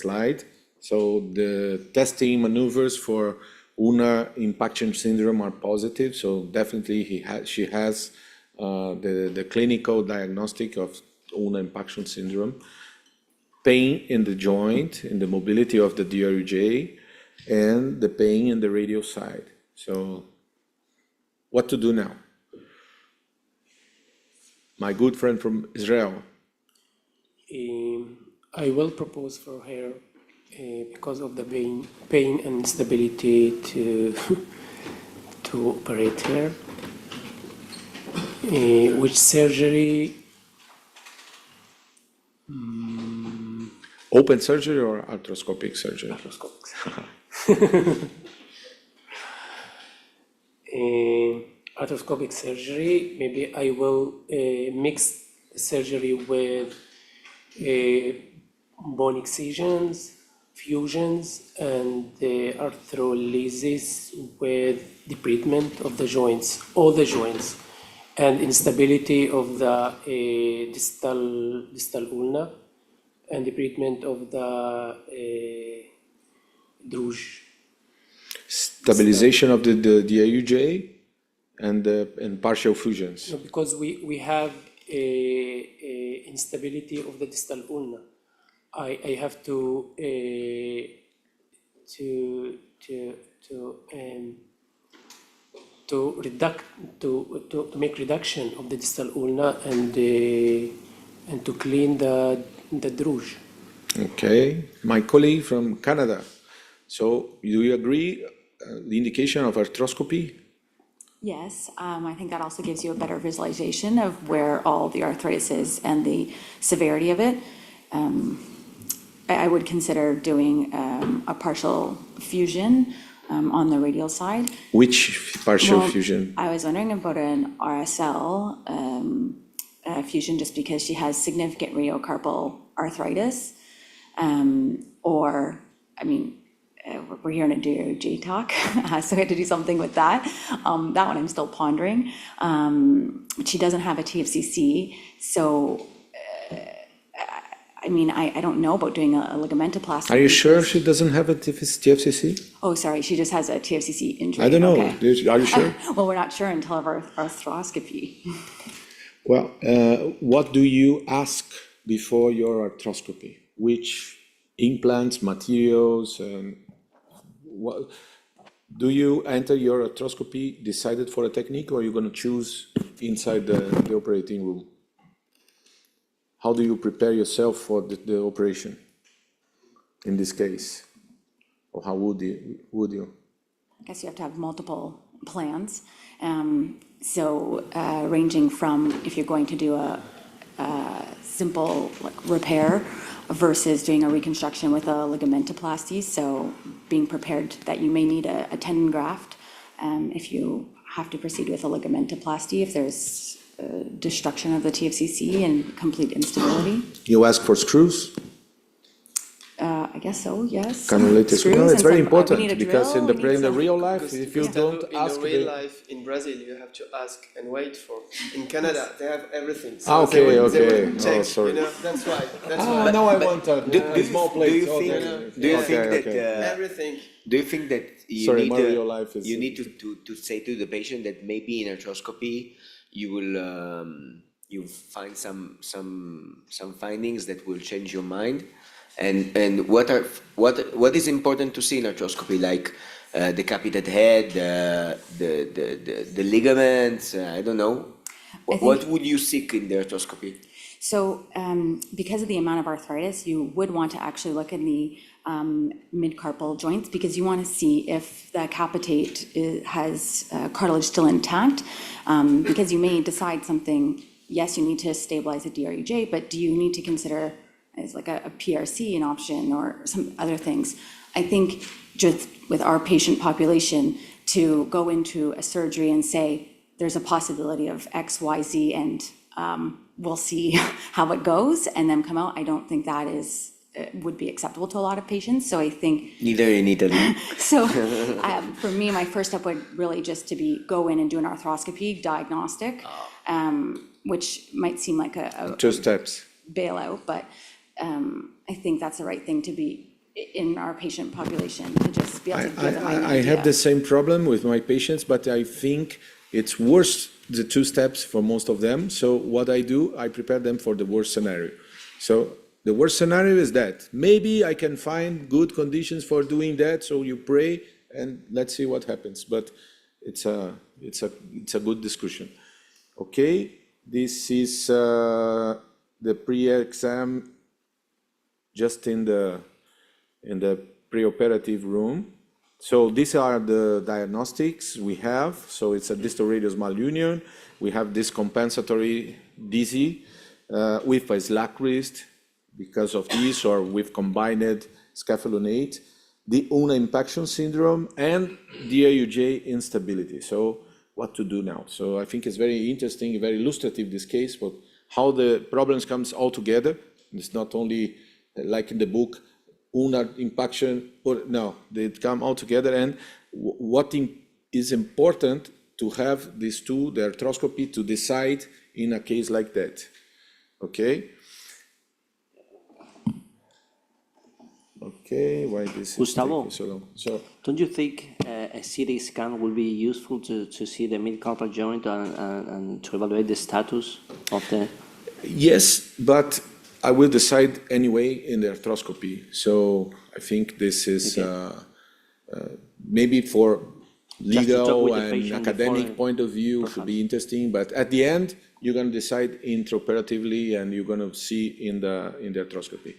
slide. So the testing maneuvers for ulnar impaction syndrome are positive. So definitely she has the clinical diagnostic of ulnar impaction syndrome, pain in the joint, in the mobility of the DRUJ, and the pain in the radial side. So what to do now? My good friend from Israel. I will propose for her, because of the pain and instability, to operate her. Which surgery? Open surgery or arthroscopic surgery? Arthroscopic. Arthroscopic surgery. Maybe I will mix surgery with bone excisions fusions and the arthrolysis with debridement of the joints, all the joints, and instability of the distal ulna, and debridement of the DRUJ. Stabilization of the DRUJ and partial fusions. No, because we have a instability of the distal ulna. I have to make reduction of the distal ulna and to clean the DRUJ. Okay, my colleague from Canada. So do you agree the indication of arthroscopy? Yes, I think that also gives you a better visualization of where all the arthritis is and the severity of it. I would consider doing a partial fusion on the radial side. Which partial Well, fusion? I was wondering about an RSL fusion just because she has significant radiocarpal arthritis. Or, I mean, we're here in a DRUJ talk, so I had to do something with that. That one I'm still pondering. She doesn't have a TFCC, so I mean, I don't know about doing a ligamentoplasty. Are you sure she doesn't have a TFCC? Oh, sorry, she just has a TFCC injury. I don't know. Okay. Are you sure? Well, we're not sure until our arthroscopy. Well, what do you ask before your arthroscopy? Which implants, materials, what do you enter your arthroscopy decided for a technique, or are you going to choose inside the operating room? How do you prepare yourself for the operation in this case? Or how would you? I guess you have to have multiple plans. Ranging from if you're going to do a simple repair versus doing a reconstruction with a ligamentoplasty. So being prepared that you may need a tendon graft if you have to proceed with a ligamentoplasty, if there's destruction of the TFCC and complete instability. You ask for screws? I guess so, yes. Cannulated screws. No, it's very important because in the real life, if you don't ask. In real life, in Brazil, you have to ask and wait for. In Canada, they have everything. So Okay. They will check, Oh, sorry. you know, that's why. Now I want a small plate. Do you think that Everything. Do you think that you Sorry, need my real life is- you need to say to the patient that maybe in arthroscopy you will you find some findings that will change your mind, and what is important to see in arthroscopy, like the capitate head, the ligaments, I don't know. What would you seek in the arthroscopy? So because of the amount of arthritis, you would want to actually look in the mid-carpal joints because you want to see if the capitate has cartilage still intact. Because you may decide something, yes, you need to stabilize the DRUJ, but do you need to consider as like a PRC an option or some other things? I think just with our patient population to go into a surgery and say, there's a possibility of X, Y, Z, and we'll see how it goes and then come out. I don't think that would be acceptable to a lot of patients. So I think Neither in Italy. so. For me, my first step would really just to be go in and do an arthroscopy diagnostic, which might seem like a 2 steps. bailout, but I think that's the right thing to be in our patient population to just be able to give them an I idea. have the same problem with my patients, but I think it's worse, the 2 steps for most of them. So what I do, I prepare them for the worst scenario. So the worst scenario is that maybe I can find good conditions for doing that. So you pray and let's see what happens. But it's a good discussion. Okay, this is the pre-exam just in the preoperative room. So these are the diagnostics we have. So it's a distal radius malunion. We have this compensatory dizzy with a slack wrist because of this, or with combined scapholonate, the ulna impaction syndrome, and DRUJ instability. So what to do now? So I think it's very interesting, very illustrative, this case, but how the problems comes all together. It's not only like in the book, ulnar impaction, or no, they come all together. And what is important to have these two, the arthroscopy, to decide in a case like that. Okay. Okay, why this Gustavo, is taking so long? So, don't you think a CT scan will be useful to see the mid-carpal joint and to evaluate the status of the... yes, but I will decide anyway in the arthroscopy. So I think this is maybe for legal and academic point of view should be interesting, but at the end, you're going to decide intraoperatively and you're going to see in the arthroscopy.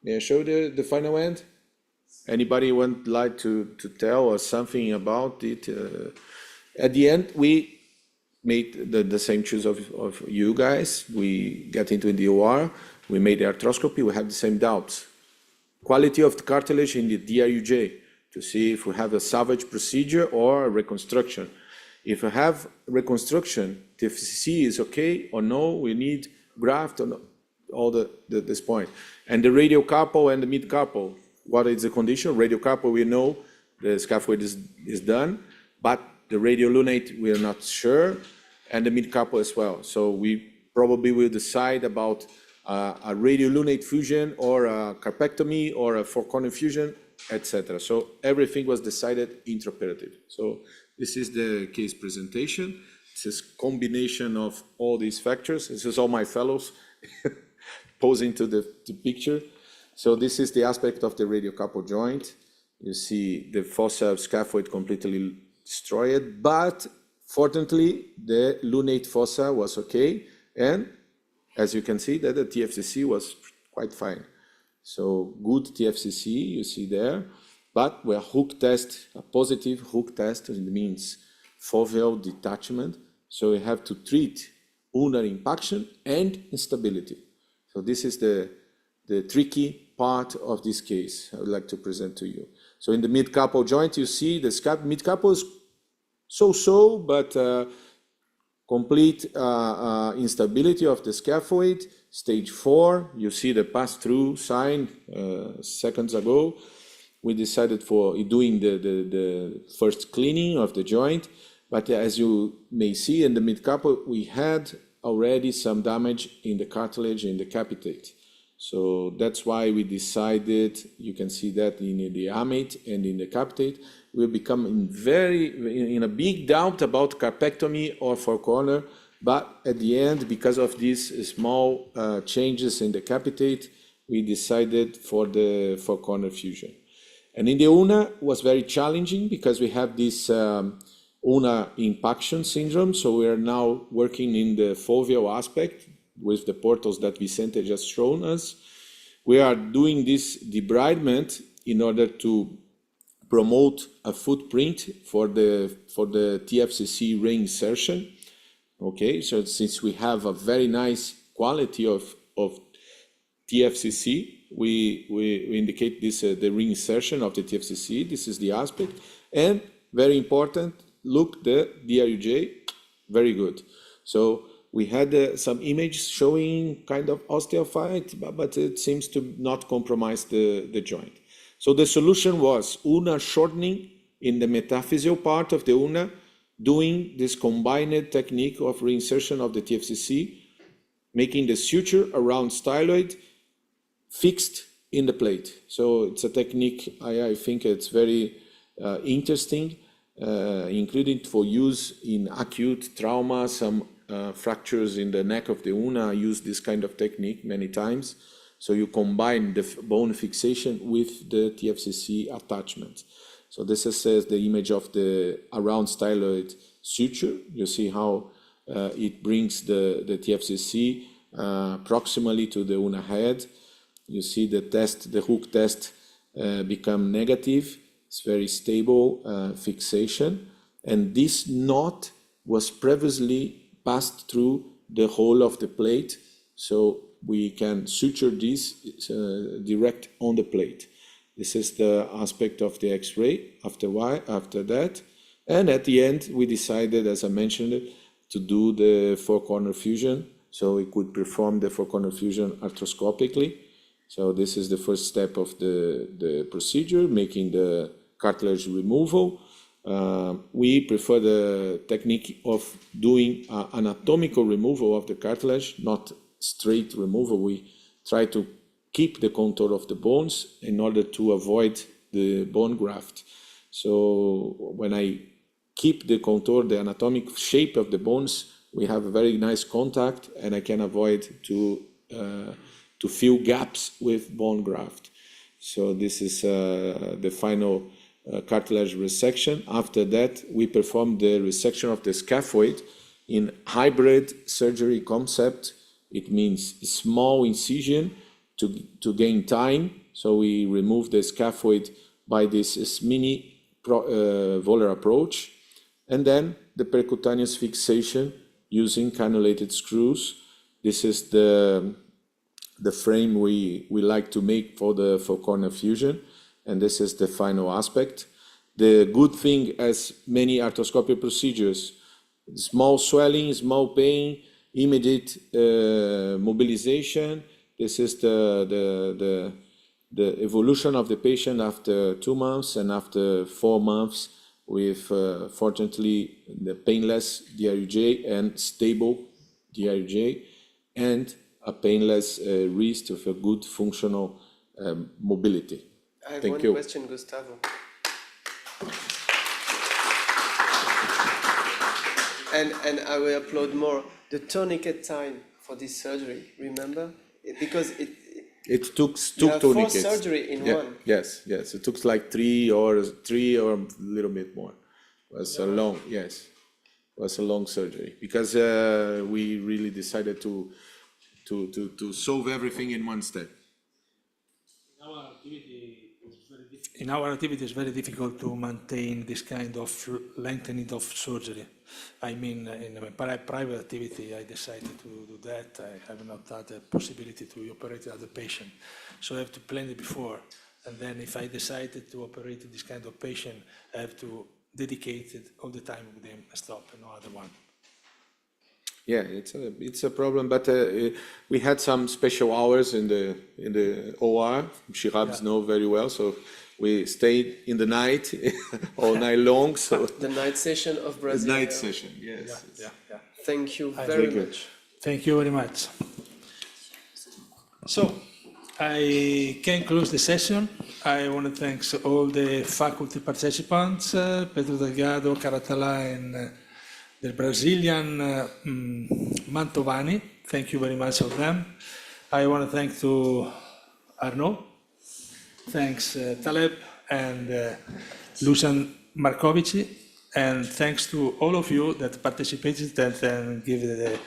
May I show the final end? Anybody would like to tell us something about it? At the end, we made the same choice of you guys. We got into the OR, we made the arthroscopy, we have the same doubts. Quality of the cartilage in the DRUJ to see if we have a salvage procedure or a reconstruction. If we have reconstruction, the FCC is okay or no, we need graft or no, all this point. And the radial carpal and the mid carpal, what is the condition? Radial carpal, we know the scaphoid is done, but the radial lunate, we are not sure, and the mid carpal as well. So we probably will decide about a radial lunate fusion or a carpectomy or a four-corner fusion, etc. So everything was decided intraoperative. So this is the case presentation. This is combination of all these factors. This is all my fellows posing to the picture. So this is the aspect of the radiocarpal joint. You see the fossa scaphoid completely destroyed, but fortunately the lunate fossa was okay, and as you can see that the TFCC was quite fine. So good TFCC you see there, but we hook test, a positive hook test, it means foveal detachment. So we have to treat ulnar impaction and instability. So this is the tricky part of this case I would like to present to you. So in the mid-carpal joint, you see the mid-carpal is so-so, but complete instability of the scaphoid, stage 4. You see the pass-through sign seconds ago. We decided for doing the first cleaning of the joint, but as you may see in the mid-carpal, we had already some damage in the cartilage in the capitate. So that's why we decided, you can see that in the amate and in the capitate, we'll become in a big doubt about carpectomy or four-corner, but at the end, because of these small changes in the capitate, we decided for the four-corner fusion. And in the ulna was very challenging because we have this ulnar impaction syndrome, so we are now working in the foveal aspect with the portals that Vicente just shown us. We are doing this debridement in order to promote a footprint for the TFCC reinsertion. Okay, so since we have a very nice quality of TFCC, we indicate this the reinsertion of the TFCC. This is the aspect, and very important. Look, the DRUJ, very good. So we had some images showing kind of osteophyte, but it seems to not compromise the joint. So the solution was ulnar shortening in the metaphyseal part of the ulna, doing this combined technique of reinsertion of the TFCC, making the suture around styloid fixed in the plate. So it's a technique, I think it's very interesting, including for use in acute trauma, some fractures in the neck of the ulna. I use this kind of technique many times. So you combine the bone fixation with the TFCC attachment. So this is the image of the around styloid suture. You see how it brings the TFCC proximally to the ulnar head. You see the test, the hook test become negative. It's very stable fixation. And this knot was previously passed through the whole of the plate. So we can suture this direct on the plate. This is the aspect of the X-ray after that. And at the end, we decided, as I mentioned, to do the four-corner fusion. So we could perform the four-corner fusion arthroscopically. So this is the first step of the procedure, making the cartilage removal. We prefer the technique of doing anatomical removal of the cartilage, not straight removal. We try to keep the contour of the bones in order to avoid the bone graft. So when I keep the contour, the anatomic shape of the bones, we have a very nice contact, and I can avoid to fill gaps with bone graft. So this is the final cartilage resection. After that, we perform the resection of the scaphoid in hybrid surgery concept. It means small incision to gain time. So we remove the scaphoid by this mini volar approach, and then the percutaneous fixation using cannulated screws. This is the frame we like to make for corneal fusion, and this is the final aspect. The good thing, as many arthroscopic procedures, small swelling, small pain, immediate mobilization. This is the evolution of the patient after 2 months and after 4 months with, fortunately, the painless DRUJ and stable DRUJ, and a painless wrist with a good functional mobility. I have Thank one you. question, Gustavo. And I will upload more. The tourniquet time for this surgery, remember? Because It took you have 4 tourniquets. surgery in one. Yes. It took like 3 or a little bit more. It was a long, yes. It was a long surgery because we really decided to solve everything in one step. In our activity, it's very difficult to maintain this kind of lengthening of surgery. I mean, in a private activity, I decided to do that. I have not had the possibility to operate other patient. So I have to plan it before. And then if I decided to operate this kind of patient, I have to dedicate it all the time with them, stop, and no other one. Yeah, it's a problem, but we had some special hours in the OR. Shirabs know very well, so we stayed in the night all night long. So The night session of Brazil. the night session, yes. Yeah. Thank you very much. Thank you very much. So, I can close the session. I want to thank all the faculty participants, Pedro Delgado, Caratala, and the Brazilian Mantovani. Thank you very much of them. I want to thank to Arnaud. Thanks Taleb and Lucian Markovici. And thanks to all of you that participated and gave a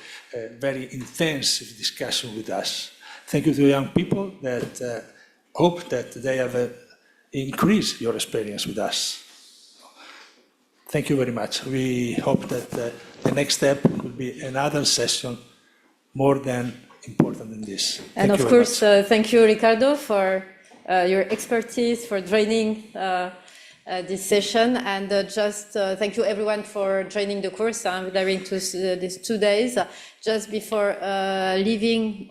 very intensive discussion with us. Thank you to young people that hope that they have increased your experience with us. Thank you very much. We hope that the next step will be another session more than important than this. And Thank of you very course, much. thank you, Ricardo, for your expertise, for joining this session. And just thank you everyone for joining the course. I'm during these 2 days. Just before leaving,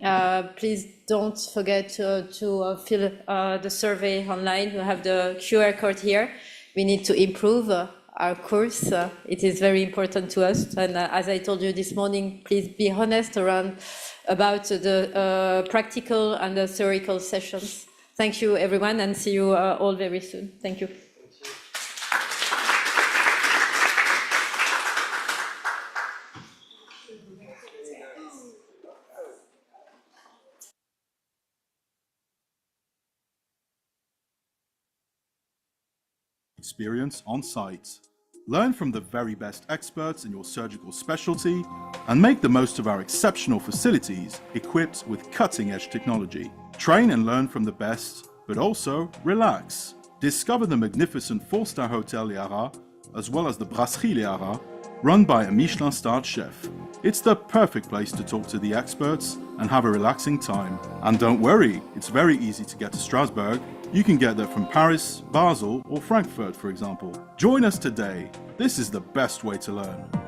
please don't forget to fill the survey online. We have the QR code here. We need to improve our course. It is very important to us. And as I told you this morning, please be honest about the practical and the theoretical sessions. Thank you, everyone, and see you all very soon. Thank you. Experience on site. Learn from the very best experts in your surgical specialty and make the most of our exceptional facilities equipped with cutting-edge technology. Train and learn from the best, but also relax. Discover the magnificent 4-star Hotel Liara, as well as the Brasserie Liara, run by a Michelin-starred chef. It's the perfect place to talk to the experts and have a relaxing time. And don't worry, it's very easy to get to Strasbourg. You can get there from Paris, Basel, or Frankfurt, for example. Join us today. This is the best way to learn.